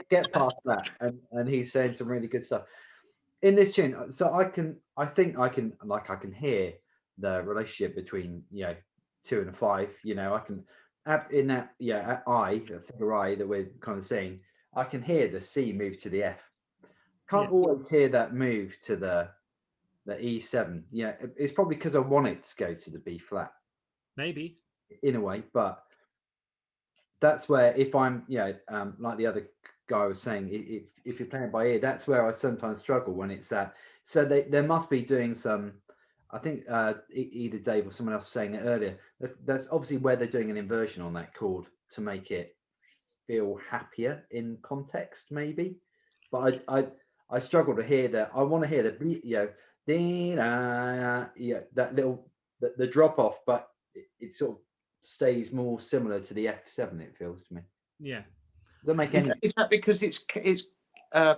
[SPEAKER 4] get past that, and he's saying some really good stuff in this tune. So I think I can hear the relationship between 2 and a 5. I can in that figure I that we're kind of saying, I can hear the C move to the F. Can't always hear that move to the E7. It's probably because I want it to go to the B flat.
[SPEAKER 1] Maybe
[SPEAKER 4] in a way, but that's where if I'm like the other guy was saying, if you're playing by ear, that's where I sometimes struggle when it's that. So there must be doing some. I think either Dave or someone else was saying it earlier. That's obviously where they're doing an inversion on that chord to make it feel happier in context, maybe. But I struggle to hear that. I want to hear the that little the drop off, but it sort of stays more similar to the F7. It feels to me.
[SPEAKER 1] Yeah.
[SPEAKER 4] Does that make any?
[SPEAKER 3] Is that because it's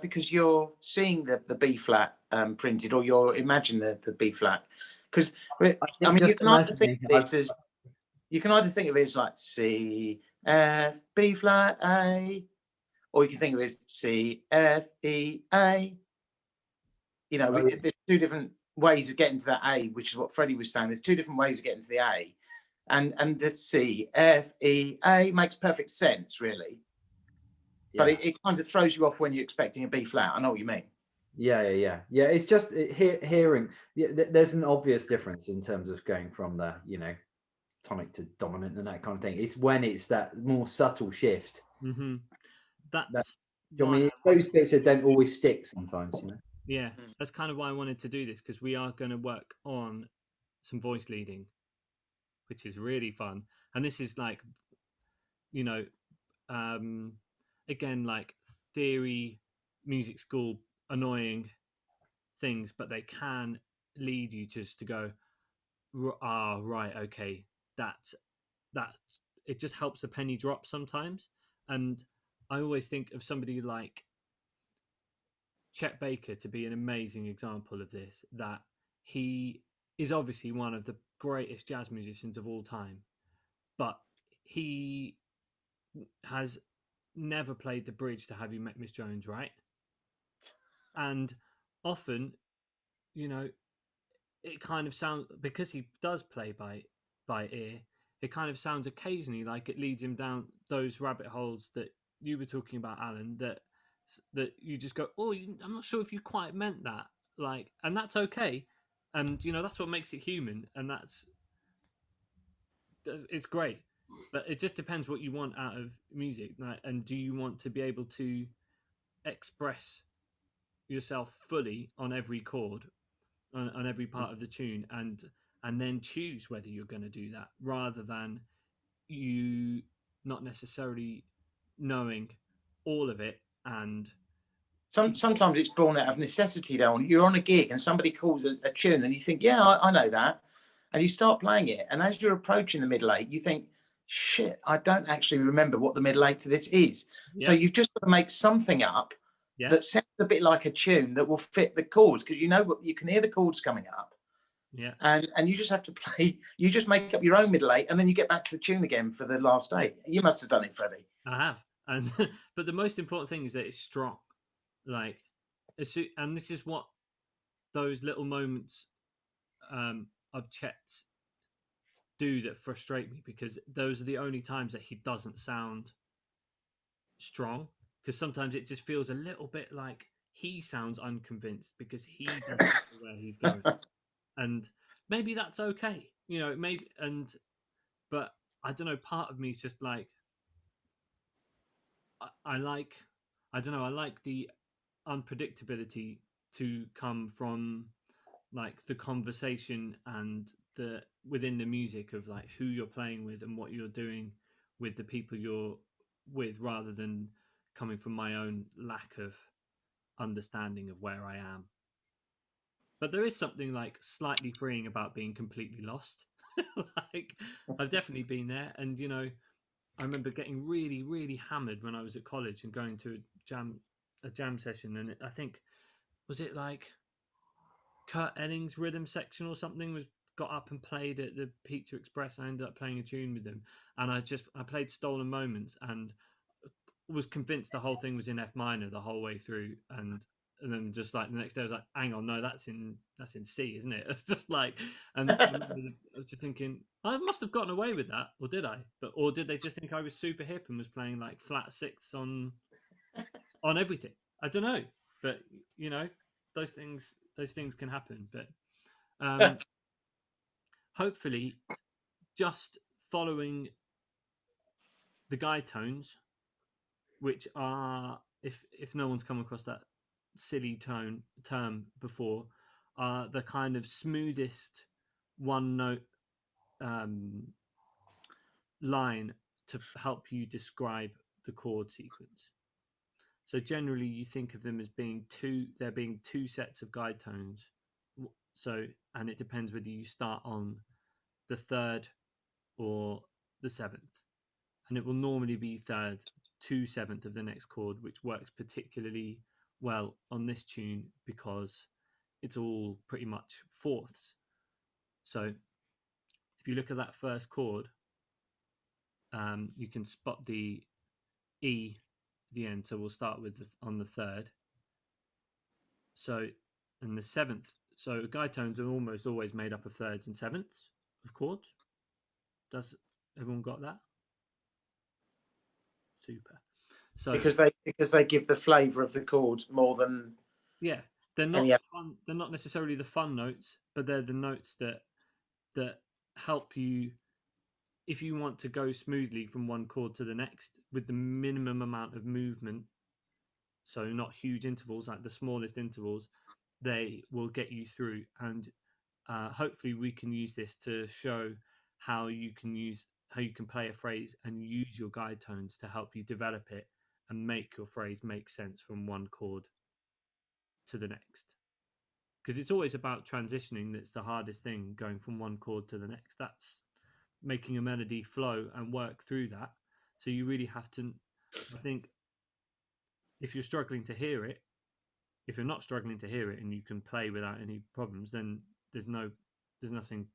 [SPEAKER 3] because you're seeing the B flat printed, or you're imagining the B flat? Because I mean, you can either think of it as like C F B flat A, or you can think of it as C F E A. There's two different ways of getting to that A, which is what Freddie was saying. There's two different ways of getting to the A, and the C F E A makes perfect sense, really. But it kind of throws you off when you're expecting a B flat. I know what you mean.
[SPEAKER 4] Yeah. It's just hearing. There's an obvious difference in terms of going from the tonic to dominant and that kind of thing. It's when it's that more subtle shift.
[SPEAKER 1] Mm-hmm. That's
[SPEAKER 4] I mean, those bits that don't always stick sometimes.
[SPEAKER 1] Yeah, that's kind of why I wanted to do this, because we are going to work on some voice leading, which is really fun. And this is like, again, like theory, music school, annoying things, but they can lead you just to go, right, okay, that it just helps a penny drop sometimes. And I always think of somebody like Chet Baker to be an amazing example of this, that he is obviously one of the greatest jazz musicians of all time, but he has never played the bridge to Have You Met Miss Jones, right? And often, you know, it kind of sounds, because he does play by ear, it kind of sounds occasionally like it leads him down those rabbit holes that you were talking about, Alan, that you just go, oh, I'm not sure if you quite meant that, like, and that's okay. And you know, that's what makes it human, and it's great. But it just depends what you want out of music, like, and do you want to be able to express yourself fully on every chord, on every part of the tune, and then choose whether you're going to do that, rather than you not necessarily knowing all of it. And
[SPEAKER 3] Sometimes it's born out of necessity, though. You're on a gig and somebody calls a tune and you think, yeah, I know that. And you start playing it. And as you're approaching the middle eight, you think, shit, I don't actually remember what the middle eight to this is.
[SPEAKER 1] yeah,
[SPEAKER 3] So you've just got to make something up
[SPEAKER 1] yeah,
[SPEAKER 3] that sounds a bit like a tune that will fit the chords, because you know what, you can hear the chords coming up.
[SPEAKER 1] yeah,
[SPEAKER 3] And you just have to play, you just make up your own middle eight and then you get back to the tune again for the last eight. You must have done it, Freddie.
[SPEAKER 1] I have. And but the most important thing is that it's strong, like, and this is what those little moments of Chet's do that frustrate me, because those are the only times that he doesn't sound strong, because sometimes it just feels a little bit like he sounds unconvinced because he doesn't know where he's going. And maybe that's okay, you know, maybe. And but I don't know, part of me is just like, I like, I don't know, I like the unpredictability to come from like the conversation and the within the music of like who you're playing with and what you're doing with the people you're with, rather than coming from my own lack of understanding of where I am. But there is something like slightly freeing about being completely lost. Like, I've definitely been there. And you know, I remember getting really, really hammered when I was at college and going to a jam session, and I think, was it like Kurt Enning's rhythm section or something, was got up and played at the Pizza Express. I ended up playing a tune with them, and I played Stolen Moments and was convinced the whole thing was in F minor the whole way through, and then just like the next day I was like, hang on, no, that's in C, isn't it? It's just like, and I was just thinking, I must have gotten away with that, or did I? Or did they just think I was super hip and was playing like flat sixths on everything? I don't know, but you know, those things can happen. But hopefully, just following the guide tones, which are, if no one's come across that silly term before, are the kind of smoothest one note line to help you describe the chord sequence. So generally you think of them as being two sets of guide tones. So, and it depends whether you start on the third or the seventh, and it will normally be third to seventh of the next chord, which works particularly well on this tune because it's all pretty much fourths. So if you look at that first chord, you can spot the E at the end. So we'll start with on the third. So, and the seventh. So guide tones are almost always made up of thirds and sevenths of chords. Does everyone got that? Super. So
[SPEAKER 3] because they give the flavour of the chords more than,
[SPEAKER 1] yeah, they're not fun, they're not necessarily the fun notes, but they're the notes that help you if you want to go smoothly from one chord to the next with the minimum amount of movement. So not huge intervals, like the smallest intervals, they will get you through. And hopefully we can use this to show how you can play a phrase and use your guide tones to help you develop it and make your phrase make sense from one chord to the next. Because it's always about transitioning that's the hardest thing, going from one chord to the next. making a melody flow and work through that. So you really have to, I think, if you're struggling to hear it, if you're not struggling to hear it and you can play without any problems, then there's nothing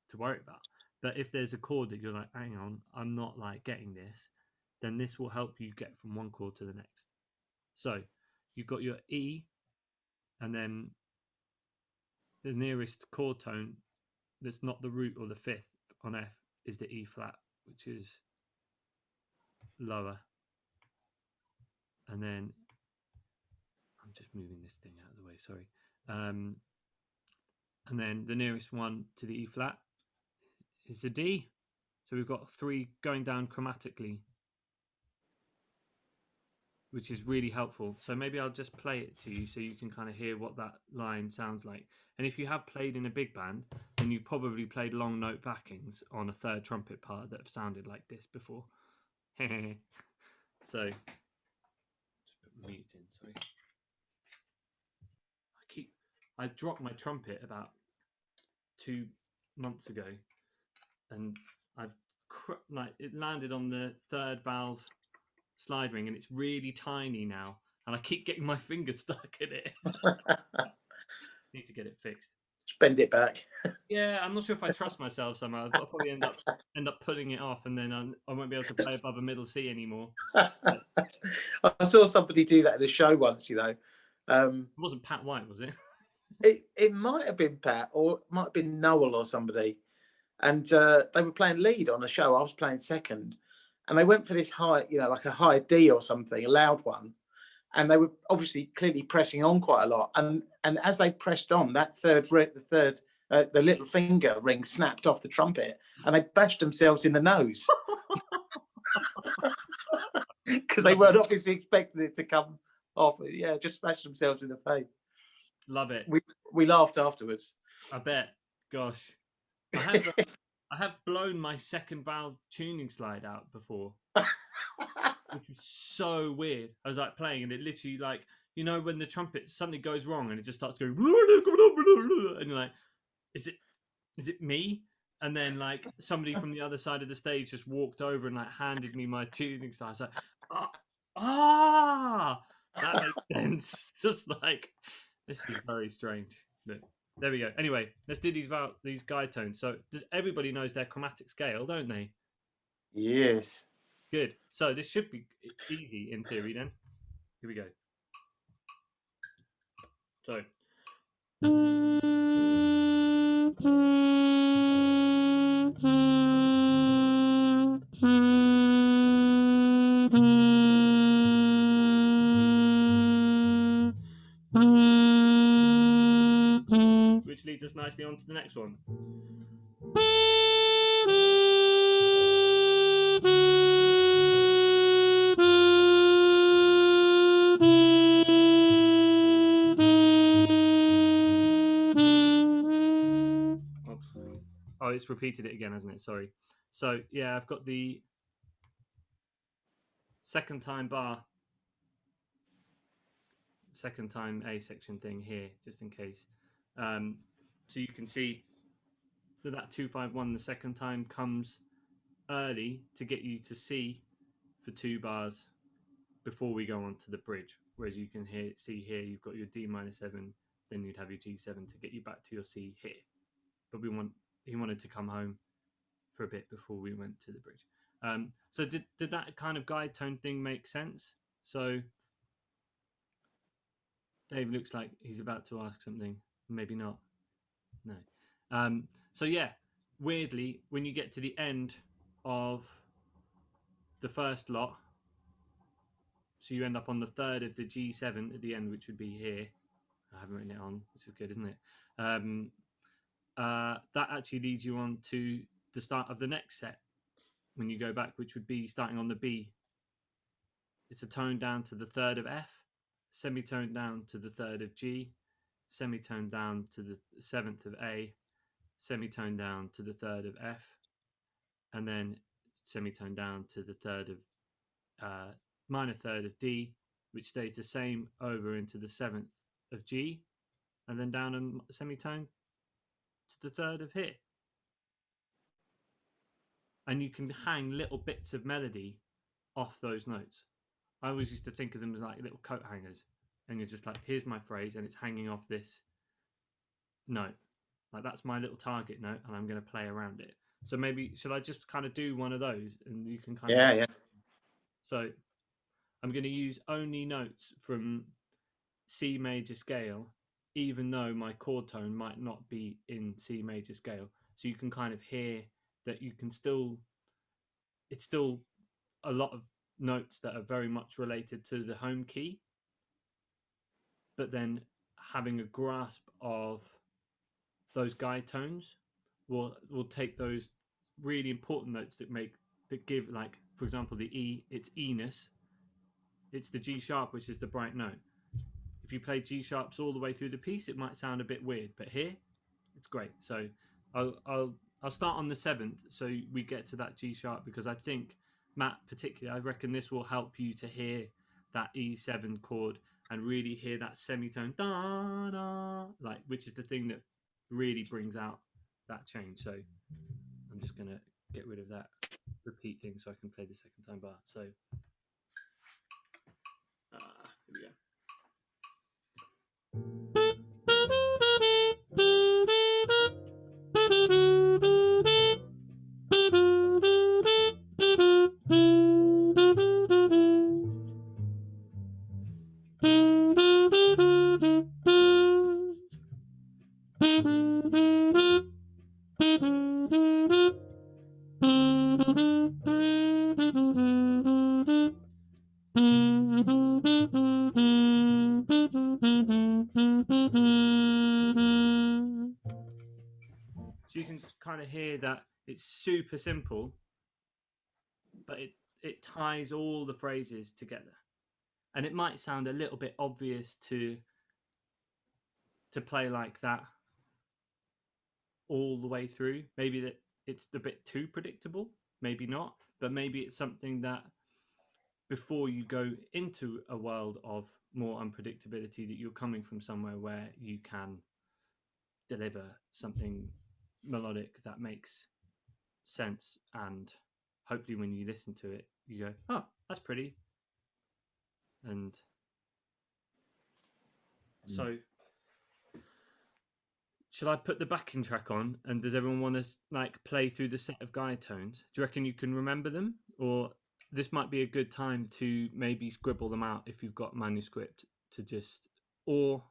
[SPEAKER 1] to worry about. But if there's a chord that you're like, hang on, I'm not like getting this, then this will help you get from one chord to the next. So you've got your E, and then the nearest chord tone that's not the root or the fifth on F is the E flat, which is lower. And then I'm just moving this thing out of the way, sorry. And then the nearest one to the E flat is the D. So we've got 3 going down chromatically, which is really helpful. So maybe I'll just play it to you so you can kind of hear what that line sounds like. And if you have played in a big band, then you probably played long note backings on a third trumpet part that have sounded like this before. So just put mute in, sorry. I dropped my trumpet about 2 months ago, and it landed on the third valve slide ring, and it's really tiny now, and I keep getting my finger stuck in it. Need to get it fixed.
[SPEAKER 3] Just bend it back.
[SPEAKER 1] Yeah, I'm not sure if I trust myself somehow. I'll probably end up pulling it off, and then I won't be able to play above a middle C anymore.
[SPEAKER 3] I saw somebody do that in a show once, you know.
[SPEAKER 1] It wasn't Pat White, was it?
[SPEAKER 3] It might have been Pat, or it might have been Noel or somebody. And they were playing lead on a show. I was playing second. And they went for this high, you know, like a high D or something, a loud one. And they were obviously clearly pressing on quite a lot. And as they pressed on, that the little finger ring snapped off the trumpet, and they bashed themselves in the nose. Because they weren't obviously expecting it to come off. Yeah, just smashed themselves in the face.
[SPEAKER 1] Love it.
[SPEAKER 3] We laughed afterwards.
[SPEAKER 1] I bet. Gosh. I have blown my second valve tuning slide out before, which was so weird. I was like playing, and it literally, like, you know, when the trumpet something goes wrong and it just starts going, and you're like, is it me? And then like somebody from the other side of the stage just walked over and like handed me my tuning slide. I was like, that makes sense. Just like, this is very strange. But there we go. Anyway, let's do these guide tones. So everybody knows their chromatic scale, don't they?
[SPEAKER 3] Yes.
[SPEAKER 1] Good. So this should be easy in theory then. Here we go. So. Which leads us nicely on to the next one. Oops. Oh, it's repeated it again, hasn't it? Sorry. So, yeah, I've got the second time A section thing here, just in case. So you can see that 2-5-1 the second time comes early to get you to C for 2 bars before we go on to the bridge. Whereas you can see here, you've got your D minor 7, then you'd have your G7 to get you back to your C here. But he wanted to come home for a bit before we went to the bridge. So did that kind of guide tone thing make sense? So Dave looks like he's about to ask something. Maybe not. No. So yeah, weirdly, when you get to the end of the first lot, so you end up on the third of the G7 at the end, which would be here. I haven't written it on, which is good, isn't it? That actually leads you on to the start of the next set when you go back, which would be starting on the B. It's a tone down to the third of F, semitone down to the third of G, semitone down to the 7th of A, semitone down to the third of F, and then semitone down to the third of minor third of D, which stays the same over into the 7th of G, and then down a semitone to the third of here. and you can hang little bits of melody off those notes. I always used to think of them as like little coat hangers, and you're just like, here's my phrase, and it's hanging off this note. Like that's my little target note, and I'm going to play around it. So maybe should I just kind of do one of those, and you can kind
[SPEAKER 3] Yeah,
[SPEAKER 1] of
[SPEAKER 3] yeah.
[SPEAKER 1] So I'm going to use only notes from C major scale, even though my chord tone might not be in C major scale. So you can kind of hear that you can still, it's still a lot of notes that are very much related to the home key, but then having a grasp of those guide tones will take those really important notes that give, like, for example, the E, it's E-ness. It's the G sharp, which is the bright note. If you play G sharps all the way through the piece, it might sound a bit weird, but here, it's great. So I'll start on the 7th, so we get to that G sharp, because I think, Matt, particularly, I reckon this will help you to hear that E7 chord and really hear that semitone, da da, like, which is the thing that really brings out that change. So I'm just gonna get rid of that repeat thing so I can play the second time bar. So here we go. So you can kind of hear that it's super simple, but it ties all the phrases together. And it might sound a little bit obvious to play like that all the way through. Maybe that it's a bit too predictable, maybe not, but maybe it's something that before you go into a world of more unpredictability, that you're coming from somewhere where you can deliver something melodic that makes sense, and hopefully when you listen to it you go, oh, that's pretty. And so should I put the backing track on, and does everyone want to like play through the set of guide tones? Do you reckon you can remember them, or this might be a good time to maybe scribble them out if you've got manuscript, to just, or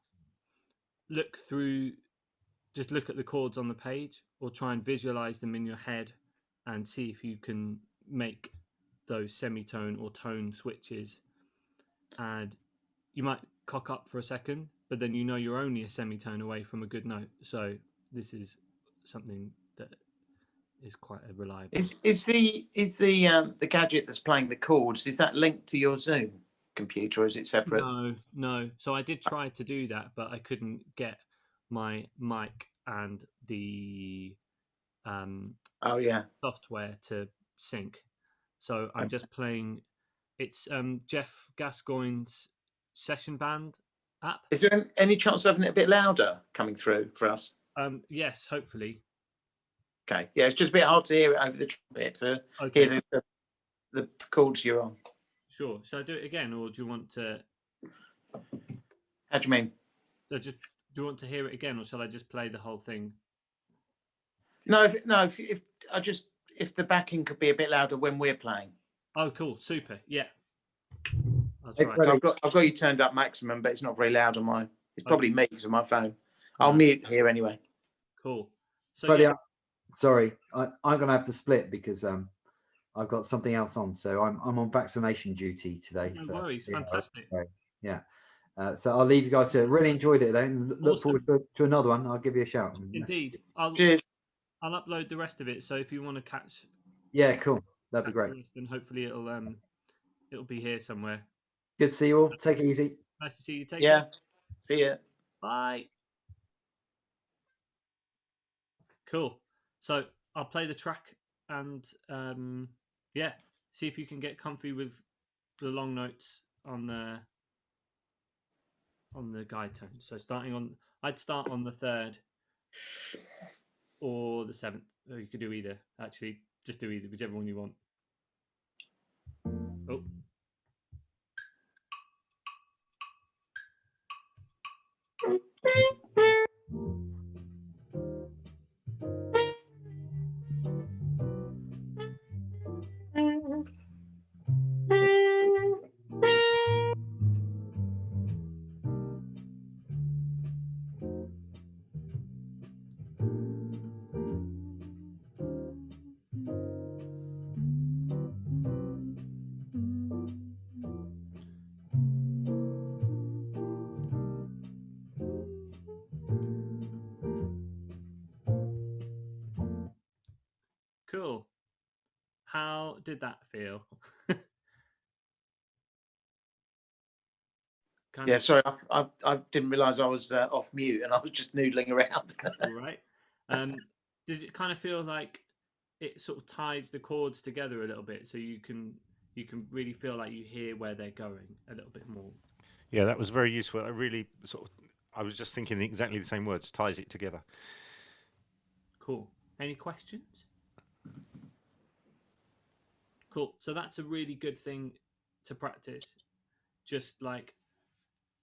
[SPEAKER 1] look through, just look at the chords on the page, or try and visualize them in your head and see if you can make those semitone or tone switches. And you might cock up for a second, but then you know you're only a semitone away from a good note. So this is something that is quite a reliable.
[SPEAKER 3] Is the gadget that's playing the chords, is that linked to your Zoom computer, or is it separate?
[SPEAKER 1] No. So I did try to do that, but I couldn't get my mic and the software to sync. So I'm just playing. It's Jeff Gascoigne's Session Band app.
[SPEAKER 3] Is there any chance of having it a bit louder coming through for us?
[SPEAKER 1] Yes, hopefully.
[SPEAKER 3] Okay. Yeah, it's just a bit hard to hear it over the trumpet to hear the chords you're on.
[SPEAKER 1] Sure. Shall I do it again, or do you want to?
[SPEAKER 3] How do you mean?
[SPEAKER 1] Do you want to hear it again, or shall I just play the whole thing?
[SPEAKER 3] No, if the backing could be a bit louder when we're playing.
[SPEAKER 1] Oh, cool, super, yeah. I'll
[SPEAKER 4] Hey,
[SPEAKER 1] try.
[SPEAKER 4] Freddie.
[SPEAKER 3] I've got you turned up maximum, but it's not very loud on mine. It's probably me because of my phone. I'll mute here anyway.
[SPEAKER 1] Cool. So
[SPEAKER 4] Freddie,
[SPEAKER 1] yeah.
[SPEAKER 4] Sorry, I'm going to have to split because I've got something else on. So I'm on vaccination duty today.
[SPEAKER 1] No worries, fantastic.
[SPEAKER 4] Yeah. So I'll leave you guys to. Really enjoyed it though. And look
[SPEAKER 1] Awesome.
[SPEAKER 4] forward to another one. I'll give you a shout.
[SPEAKER 1] Indeed.
[SPEAKER 3] Cheers.
[SPEAKER 1] I'll upload the rest of it. So if you want to catch.
[SPEAKER 4] Yeah, cool. That'd be great.
[SPEAKER 1] Then hopefully it'll be here somewhere.
[SPEAKER 4] Good to see you all. Take it easy.
[SPEAKER 1] Nice to see you. Take care.
[SPEAKER 3] See ya.
[SPEAKER 1] Bye. Cool. So I'll play the track and see if you can get comfy with the long notes on the guide tone. So I'd start on the 3rd or the 7th. Or you could do either. Actually, just do either, whichever one you want. Oh. Cool. How did that feel?
[SPEAKER 3] Yeah, sorry, I didn't realise I was off mute, and I was just noodling around.
[SPEAKER 1] All right. Does it kind of feel like it sort of ties the chords together a little bit, so you can really feel like you hear where they're going a little bit more?
[SPEAKER 5] Yeah, that was very useful. I was just thinking exactly the same words. Ties it together.
[SPEAKER 1] Cool. Any questions? Cool. So that's a really good thing to practice. Just like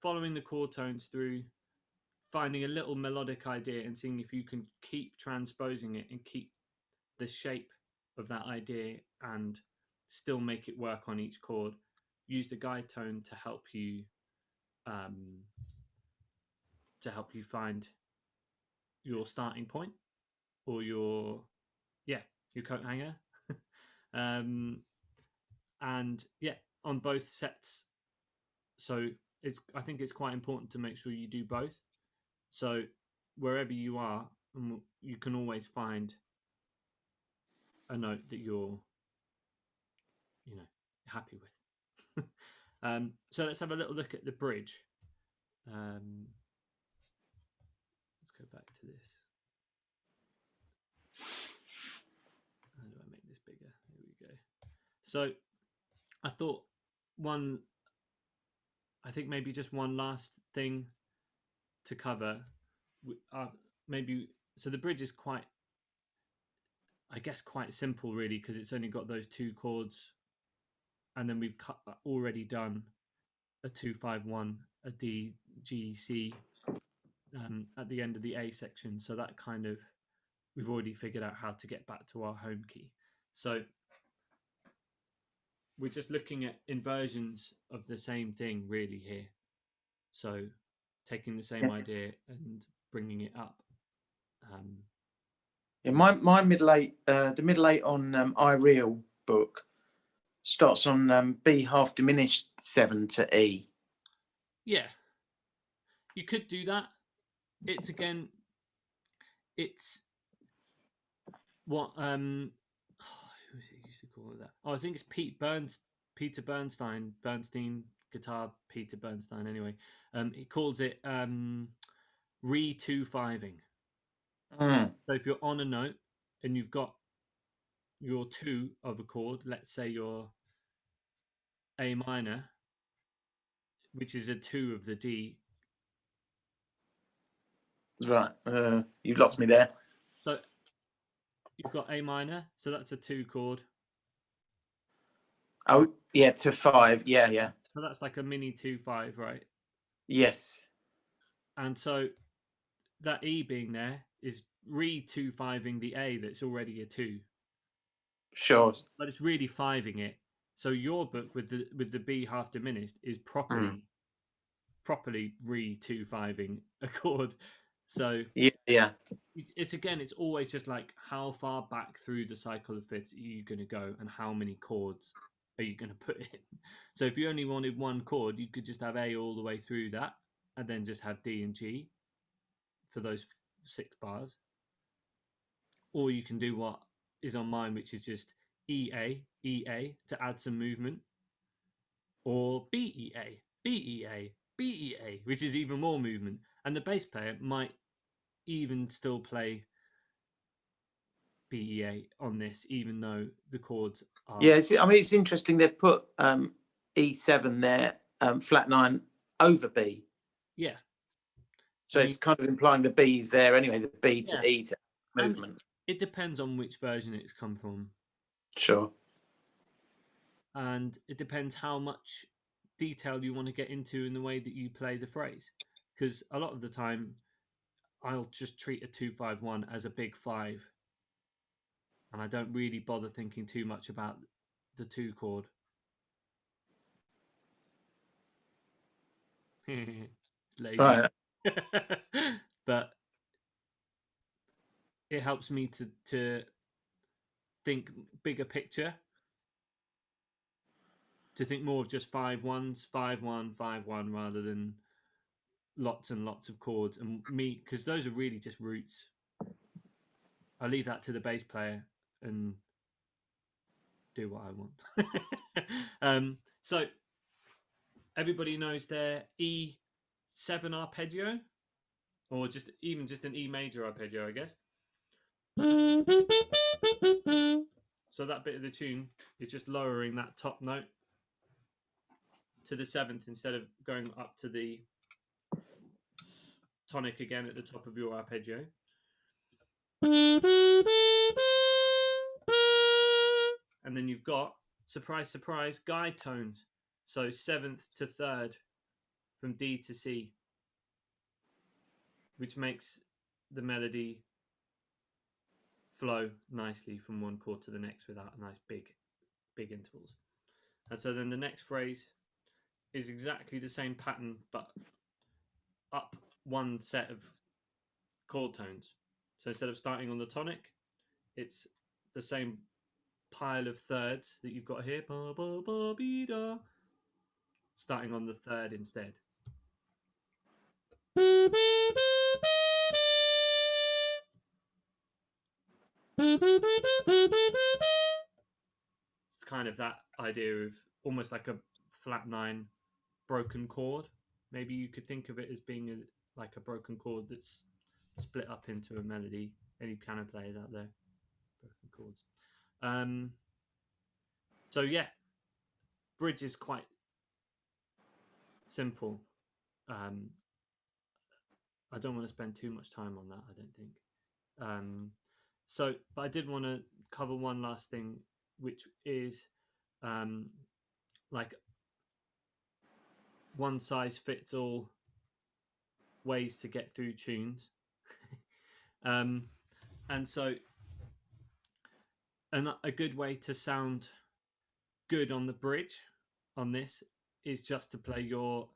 [SPEAKER 1] following the chord tones through, finding a little melodic idea and seeing if you can keep transposing it and keep the shape of that idea and still make it work on each chord. Use the guide tone to help you find your starting point or your coat hanger. And yeah, on both sets. So I think it's quite important to make sure you do both. So wherever you are, you can always find a note that you're happy with. So let's have a little look at the bridge. Let's go back to this. How do I make this bigger? Here we go. So I thought I think maybe just one last thing to cover. So the bridge is quite simple, really, because it's only got those two chords, and then we've already done a 2-5-1, a D, G, C at the end of the A section. So that kind of, we've already figured out how to get back to our home key. So we're just looking at inversions of the same thing, really, here. So taking the same idea and bringing it up.
[SPEAKER 3] Yeah, my middle eight, the middle eight on I Real book starts on B half diminished 7 to E.
[SPEAKER 1] Yeah, you could do that. It's what who was it used to call it that? Oh, I think it's Peter Bernstein guitar, Peter Bernstein. Anyway, he calls it re-2-5ing. So if you're on a note and you've got your 2 of a chord, let's say your A minor, which is a 2 of the D.
[SPEAKER 3] Right, you've lost me there.
[SPEAKER 1] So you've got A minor, so that's a 2 chord.
[SPEAKER 3] Oh, yeah, to 5. Yeah.
[SPEAKER 1] So that's like a mini 2-5, right?
[SPEAKER 3] Yes.
[SPEAKER 1] And so that E being there is re-2-5ing the A that's already a 2.
[SPEAKER 3] Sure.
[SPEAKER 1] But it's really 5ing it. So your book with the B half diminished is properly re-2-5ing a chord. So
[SPEAKER 3] yeah.
[SPEAKER 1] It's always just like, how far back through the cycle of fifths are you going to go, and how many chords are you going to put in? So if you only wanted one chord, you could just have A all the way through that, and then just have D and G for those 6 bars. Or you can do what is on mine, which is just EA to add some movement, or BEA, which is even more movement. And the bass player might even still play BEA on this, even though the chords are...
[SPEAKER 3] Yeah, it's interesting they've put E7 there, flat 9 over B.
[SPEAKER 1] Yeah.
[SPEAKER 3] So it's kind of implying the B's there anyway, the B to E to movement.
[SPEAKER 1] And it depends on which version it's come from.
[SPEAKER 3] Sure.
[SPEAKER 1] And it depends how much detail you want to get into in the way that you play the phrase. Because a lot of the time, I'll just treat a 2-5-1 as a big 5, and I don't really bother thinking too much about the 2 chord. It's lazy.
[SPEAKER 3] Right.
[SPEAKER 1] But it helps me to think bigger picture, to think more of just 5-1s, 5-1, 5-1, rather than lots and lots of chords. And me, because those are really just roots. I leave that to the bass player and do what I want. So everybody knows their E7 arpeggio, or just an E major arpeggio, I guess. So that bit of the tune is just lowering that top note to the 7th instead of going up to the tonic again at the top of your arpeggio. And then you've got, surprise, surprise, guide tones. So 7th to 3rd from D to C, which makes the melody flow nicely from one chord to the next without a nice big intervals. And so then the next phrase is exactly the same pattern, but up one set of chord tones. So instead of starting on the tonic, it's the same pile of thirds that you've got here, ba, ba, ba, be, da, starting on the 3rd instead. It's kind of that idea of almost like a flat 9 broken chord. Maybe you could think of it as being like a broken chord that's split up into a melody. Any piano players out there? Broken chords. So yeah, bridge is quite simple. I don't want to spend too much time on that, I don't think. But I did want to cover one last thing, which is like one size fits all ways to get through tunes. And so a good way to sound good on the bridge on this is just to play your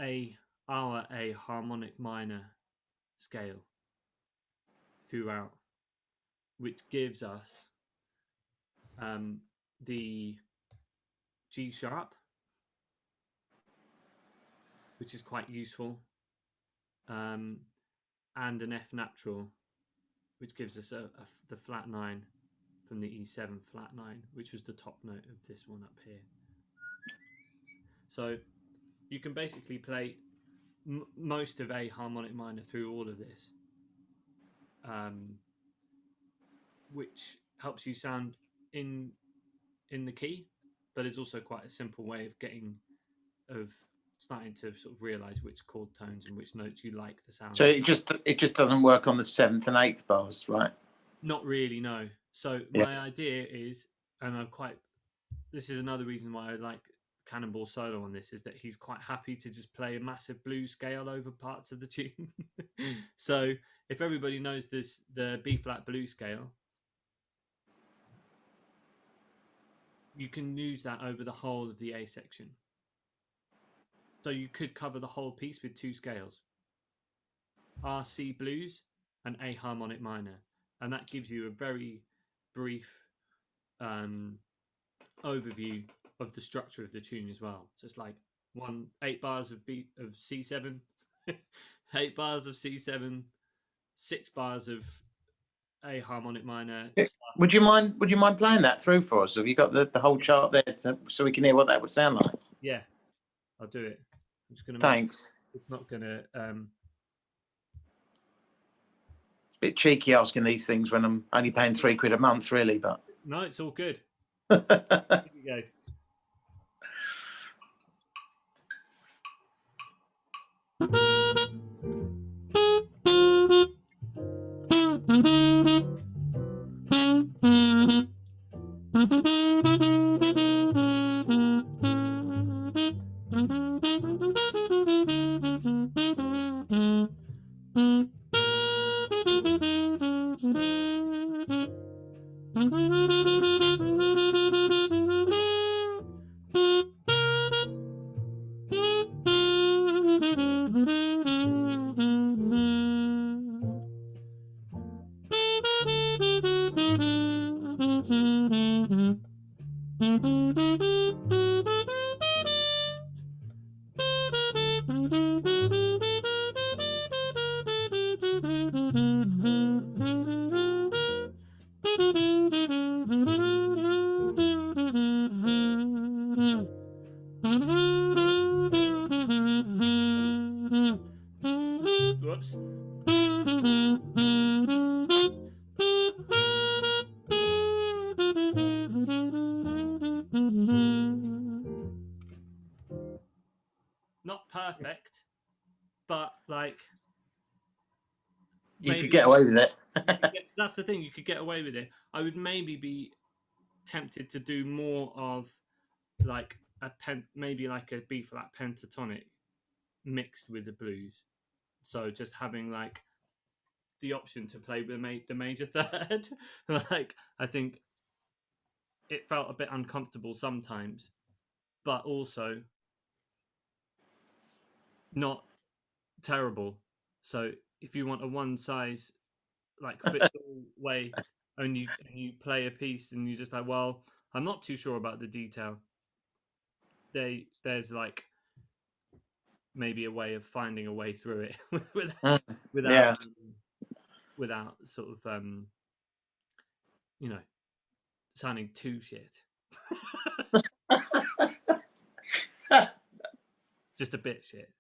[SPEAKER 1] A harmonic minor scale throughout, which gives us the G sharp, which is quite useful, and an F natural, which gives us the flat 9 from the E7 flat 9, which was the top note of this one up here. So you can basically play most of A harmonic minor through all of this, which helps you sound in the key, but is also quite a simple way of starting to sort of realize which chord tones and which notes you like the sound.
[SPEAKER 3] So it just doesn't work on the 7th and 8th bars, right?
[SPEAKER 1] Not really, no. So my idea is, and this is another reason why I like Cannonball solo on this, is that he's quite happy to just play a massive blues scale over parts of the tune. So if everybody knows the B flat blues scale, you can use that over the whole of the A section. So you could cover the whole piece with 2 scales, R, C blues and A harmonic minor. And that gives you a very brief overview of the structure of the tune as well. So it's like 8 bars of C7, 8 bars of C7, 6 bars of A harmonic minor.
[SPEAKER 3] Would you mind playing that through for us? Have you got the whole chart there so we can hear what that would sound like?
[SPEAKER 1] Yeah, I'll do it. I'm just going to.
[SPEAKER 3] Thanks.
[SPEAKER 1] It's not going to.
[SPEAKER 3] It's a bit cheeky asking these things when I'm only paying £3 a month, really. But
[SPEAKER 1] no, it's all good. Here we go. Whoops. Not perfect, but like
[SPEAKER 3] You
[SPEAKER 1] maybe
[SPEAKER 3] could get away with it.
[SPEAKER 1] that's the thing. You could get away with it. I would maybe be tempted to do more of like maybe like a B flat pentatonic mixed with the blues. So just having like the option to play with the major third. Like I think it felt a bit uncomfortable sometimes, but also not terrible. So if you want a one size like fits all way and you play a piece and you're just like, well, I'm not too sure about the detail. There's like maybe a way of finding a way through it without without sort of sounding too shit. Just a bit shit.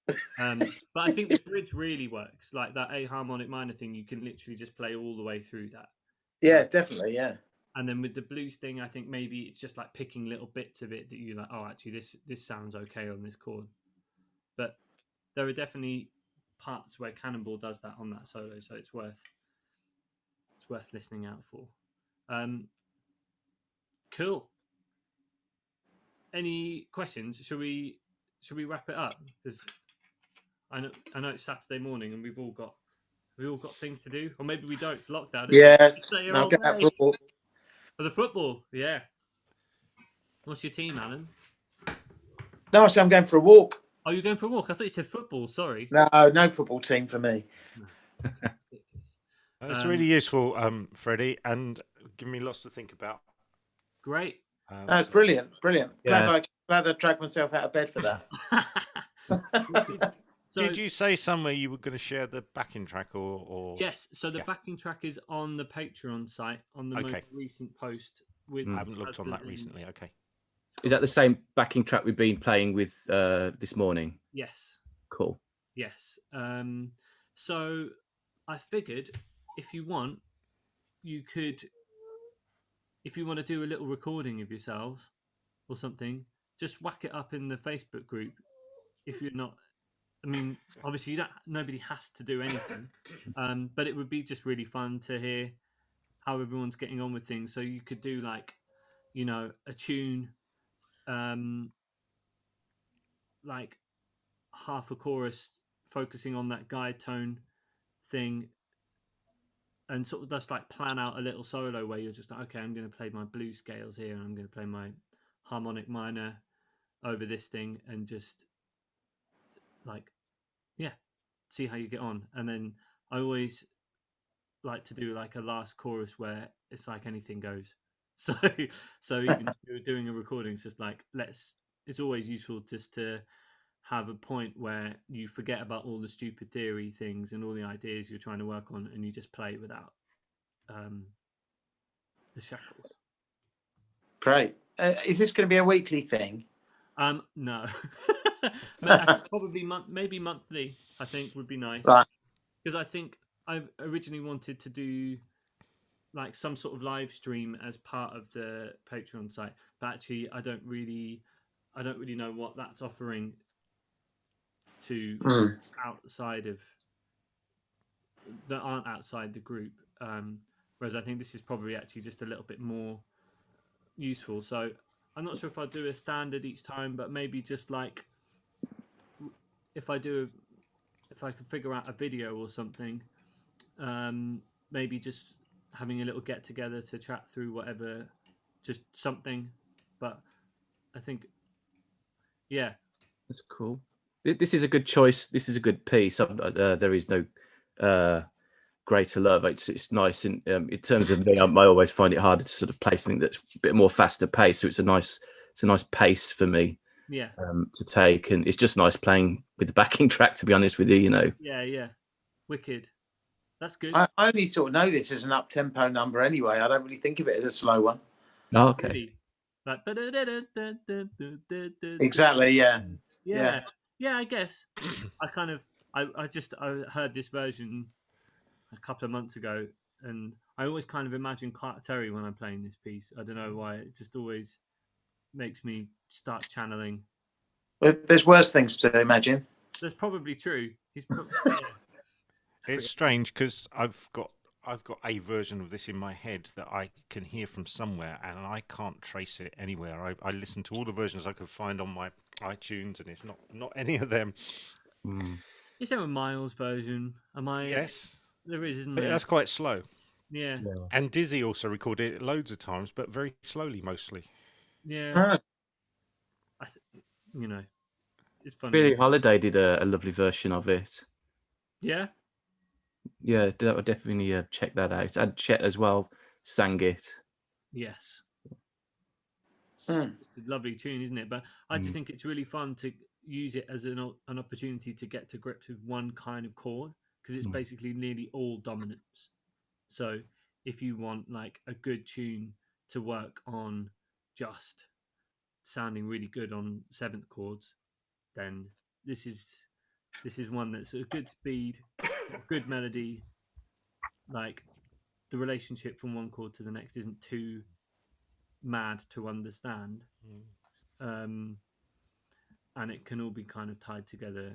[SPEAKER 1] But I think the bridge really works. Like that A harmonic minor thing, you can literally just play all the way through that.
[SPEAKER 3] Yeah, definitely. Yeah.
[SPEAKER 1] And then with the blues thing, I think maybe it's just like picking little bits of it that you're like, oh, actually, this sounds okay on this chord. But there are definitely parts where Cannonball does that on that solo, so it's worth listening out for. Cool. Any questions? Should we wrap it up? Because I know it's Saturday morning and we've all got things to do, or maybe we don't. It's lockdown.
[SPEAKER 3] Yeah.
[SPEAKER 1] I'll
[SPEAKER 3] go out football.
[SPEAKER 1] For the football, yeah. What's your team, Alan?
[SPEAKER 3] No, I said I'm going for a walk.
[SPEAKER 1] Oh, you're going for a walk? I thought you said football. Sorry.
[SPEAKER 3] No football team for me.
[SPEAKER 5] That's really useful, Freddie, and give me lots to think about.
[SPEAKER 1] Great.
[SPEAKER 3] Brilliant.
[SPEAKER 2] Yeah.
[SPEAKER 3] Glad I dragged myself out of bed for that.
[SPEAKER 5] Did you say somewhere you were going to share the backing track or?
[SPEAKER 1] Yes, so the backing track is on the Patreon site on the most recent post.
[SPEAKER 5] I haven't looked on that recently. Okay.
[SPEAKER 2] Is that the same backing track we've been playing with this morning?
[SPEAKER 1] Yes.
[SPEAKER 2] Cool.
[SPEAKER 1] Yes. So I figured if you want, you could, if you want to do a little recording of yourselves or something, just whack it up in the Facebook group. If you're not, I mean, obviously nobody has to do anything, but it would be just really fun to hear how everyone's getting on with things. So you could do like, a tune, like half a chorus focusing on that guide tone thing, and sort of just like plan out a little solo where you're just like, okay, I'm going to play my blues scales here and I'm going to play my harmonic minor over this thing, and just like, see how you get on. And then I always like to do like a last chorus where it's like anything goes. So even if you're doing a recording, it's just like, it's always useful just to have a point where you forget about all the stupid theory things and all the ideas you're trying to work on, and you just play without the shackles.
[SPEAKER 3] Great. Is this going to be a weekly thing?
[SPEAKER 1] No. Probably maybe monthly, I think would be nice.
[SPEAKER 3] Right.
[SPEAKER 1] Because I think I've originally wanted to do like some sort of live stream as part of the Patreon site, but actually I don't really know what that's offering to outside of that aren't outside the group. Whereas I think this is probably actually just a little bit more useful. So I'm not sure if I'll do a standard each time, but maybe just like if I can figure out a video or something, maybe just having a little get together to chat through whatever, just something. But I think, yeah,
[SPEAKER 2] that's cool. This is a good choice. This is a good piece. There is no greater love. It's nice in terms of me. I always find it harder to sort of play something that's a bit more faster pace. So it's a nice pace for me
[SPEAKER 1] Yeah.
[SPEAKER 2] to take, and it's just nice playing with the backing track. To be honest with you, you know.
[SPEAKER 1] Yeah. Wicked. That's good.
[SPEAKER 3] I only sort of know this as an up tempo number anyway. I don't really think of it as a slow one.
[SPEAKER 2] Oh, okay.
[SPEAKER 1] Really? Like,
[SPEAKER 3] Exactly. Yeah.
[SPEAKER 1] yeah. I guess I heard this version a couple of months ago, and I always kind of imagine Clark Terry when I'm playing this piece. I don't know why, it just always makes me start channeling.
[SPEAKER 3] But there's worse things to imagine.
[SPEAKER 1] That's probably true.
[SPEAKER 5] It's strange because I've got a version of this in my head that I can hear from somewhere, and I can't trace it anywhere. I listened to all the versions I could find on my iTunes, and it's not any of them.
[SPEAKER 1] Is there a Miles version?
[SPEAKER 5] Yes,
[SPEAKER 1] there is, isn't
[SPEAKER 5] but
[SPEAKER 1] there?
[SPEAKER 5] that's quite slow.
[SPEAKER 1] Yeah.
[SPEAKER 5] And Dizzy also recorded it loads of times, but very slowly mostly.
[SPEAKER 1] Yeah. It's funny.
[SPEAKER 2] Billie Holiday did a lovely version of it.
[SPEAKER 1] Yeah.
[SPEAKER 2] Yeah, that would definitely check that out. And Chet as well sang it.
[SPEAKER 1] Yes. It's a lovely tune, isn't it? But I just think it's really fun to use it as an opportunity to get to grips with one kind of chord, because it's basically nearly all dominance. So if you want like a good tune to work on just sounding really good on seventh chords, then this is one that's a good speed, good melody. Like the relationship from one chord to the next isn't too mad to understand, and it can all be kind of tied together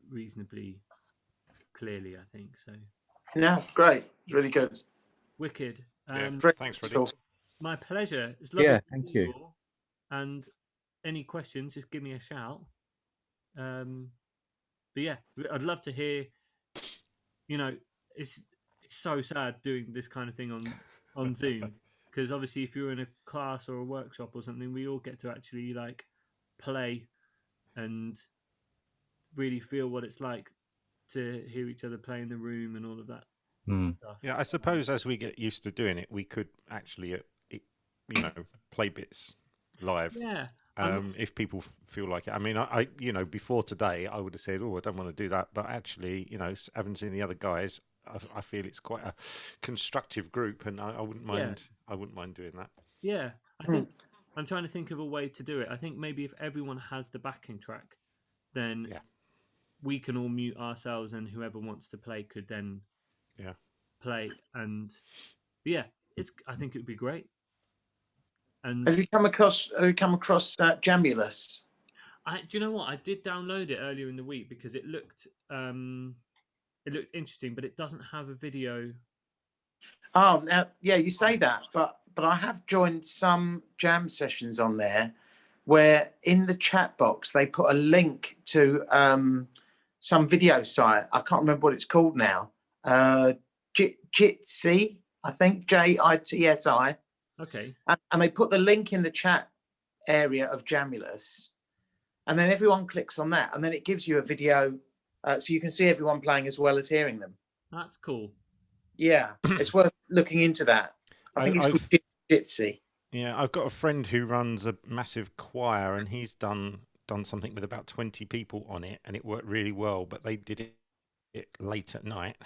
[SPEAKER 1] reasonably clearly, I think. So
[SPEAKER 3] yeah, great. It's really good.
[SPEAKER 1] Wicked.
[SPEAKER 5] Thanks, Freddie.
[SPEAKER 1] My pleasure. It's lovely.
[SPEAKER 2] Yeah, thank you.
[SPEAKER 1] And any questions, just give me a shout. But yeah, I'd love to hear. It's so sad doing this kind of thing on Zoom, because obviously if you're in a class or a workshop or something, we all get to actually like play and really feel what it's like to hear each other play in the room and all of that stuff.
[SPEAKER 5] Yeah, I suppose as we get used to doing it, we could actually, play bits live.
[SPEAKER 1] Yeah.
[SPEAKER 5] If people feel like it. I mean, I before today, I would have said, "Oh, I don't want to do that." But actually, having seen the other guys, I feel it's quite a constructive group, and I wouldn't mind. I wouldn't mind doing that.
[SPEAKER 1] Yeah, I think I'm trying to think of a way to do it. I think maybe if everyone has the backing track, then we can all mute ourselves, and whoever wants to play could then play. And I think it would be great. And
[SPEAKER 3] have you come across Jamulus?
[SPEAKER 1] Do you know what? I did download it earlier in the week because it looked interesting, but it doesn't have a video.
[SPEAKER 3] Oh, now, yeah, you say that, but I have joined some jam sessions on there where in the chat box they put a link to some video site. I can't remember what it's called now. Jitsi, I think, JITSI.
[SPEAKER 1] Okay.
[SPEAKER 3] And they put the link in the chat area of Jamulus, and then everyone clicks on that, and then it gives you a video, so you can see everyone playing as well as hearing them.
[SPEAKER 1] That's cool.
[SPEAKER 3] Yeah, it's worth looking into that. I think it's called Jitsi.
[SPEAKER 5] Yeah, I've got a friend who runs a massive choir, and he's done something with about 20 people on it, and it worked really well. But they did it late at night,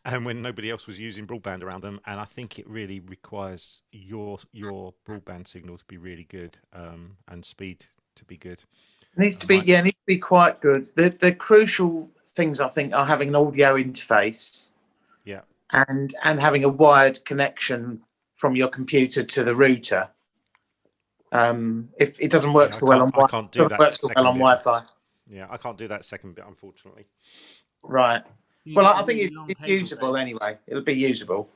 [SPEAKER 5] and when nobody else was using broadband around them. And I think it really requires your broadband signal to be really good, and speed to be good.
[SPEAKER 3] It needs to be quite good. The crucial things, I think, are having an audio interface.
[SPEAKER 5] Yeah.
[SPEAKER 3] And having a wired connection from your computer to the router. If it doesn't work so well on Wi-Fi.
[SPEAKER 5] Yeah, I can't do that second bit, unfortunately.
[SPEAKER 3] Right. Well, I think it's usable anyway. It'll be usable.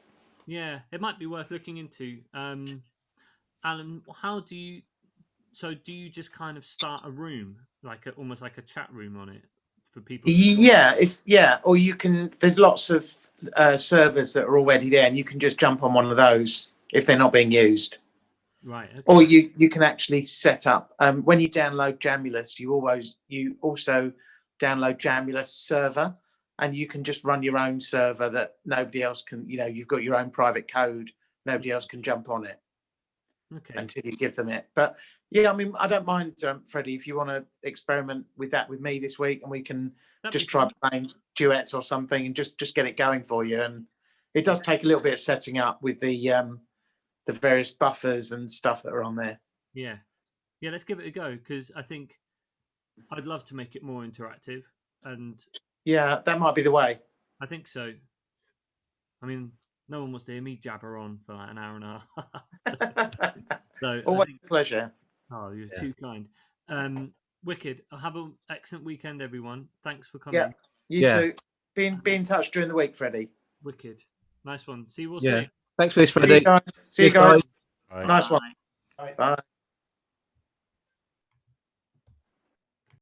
[SPEAKER 1] Yeah, it might be worth looking into. Alan, how do you? So, do you just kind of start a room, almost like a chat room on it for people? Or you can. There's lots of servers that are already there, and you can just jump on one of those if they're not being used. Right. Okay.
[SPEAKER 3] Or you can actually set up. When you download Jamulus, you also download Jamulus server, and you can just run your own server that nobody else can. You know, you've got your own private code. Nobody else can jump on it
[SPEAKER 1] Okay.
[SPEAKER 3] until you give them it. But yeah, I mean, I don't mind, Freddie, if you want to experiment with that with me this week, and we can
[SPEAKER 1] That'd
[SPEAKER 3] just
[SPEAKER 1] be
[SPEAKER 3] try
[SPEAKER 1] fun.
[SPEAKER 3] playing duets or something, and just get it going for you. And it does take a little bit of setting up with the various buffers and stuff that are on there.
[SPEAKER 1] Yeah. Yeah, let's give it a go, because I think I'd love to make it more interactive, and
[SPEAKER 3] Yeah, that might be the way.
[SPEAKER 1] I think so. I mean, no one wants to hear me jabber on for like an hour and a half. So I
[SPEAKER 3] Always
[SPEAKER 1] think,
[SPEAKER 3] a pleasure.
[SPEAKER 1] oh, you're
[SPEAKER 2] Yeah.
[SPEAKER 1] too kind. Wicked. Have an excellent weekend, everyone. Thanks for coming.
[SPEAKER 3] Yeah, you
[SPEAKER 2] Yeah.
[SPEAKER 3] too. Be in touch during the week, Freddie.
[SPEAKER 1] Wicked. Nice one. See you all
[SPEAKER 2] Yeah.
[SPEAKER 1] soon.
[SPEAKER 2] Thanks for this,
[SPEAKER 3] See you
[SPEAKER 2] Freddie.
[SPEAKER 3] guys. See you
[SPEAKER 2] Cheers, guys.
[SPEAKER 3] guys.
[SPEAKER 5] Right.
[SPEAKER 3] Nice one.
[SPEAKER 6] Bye.
[SPEAKER 3] Bye.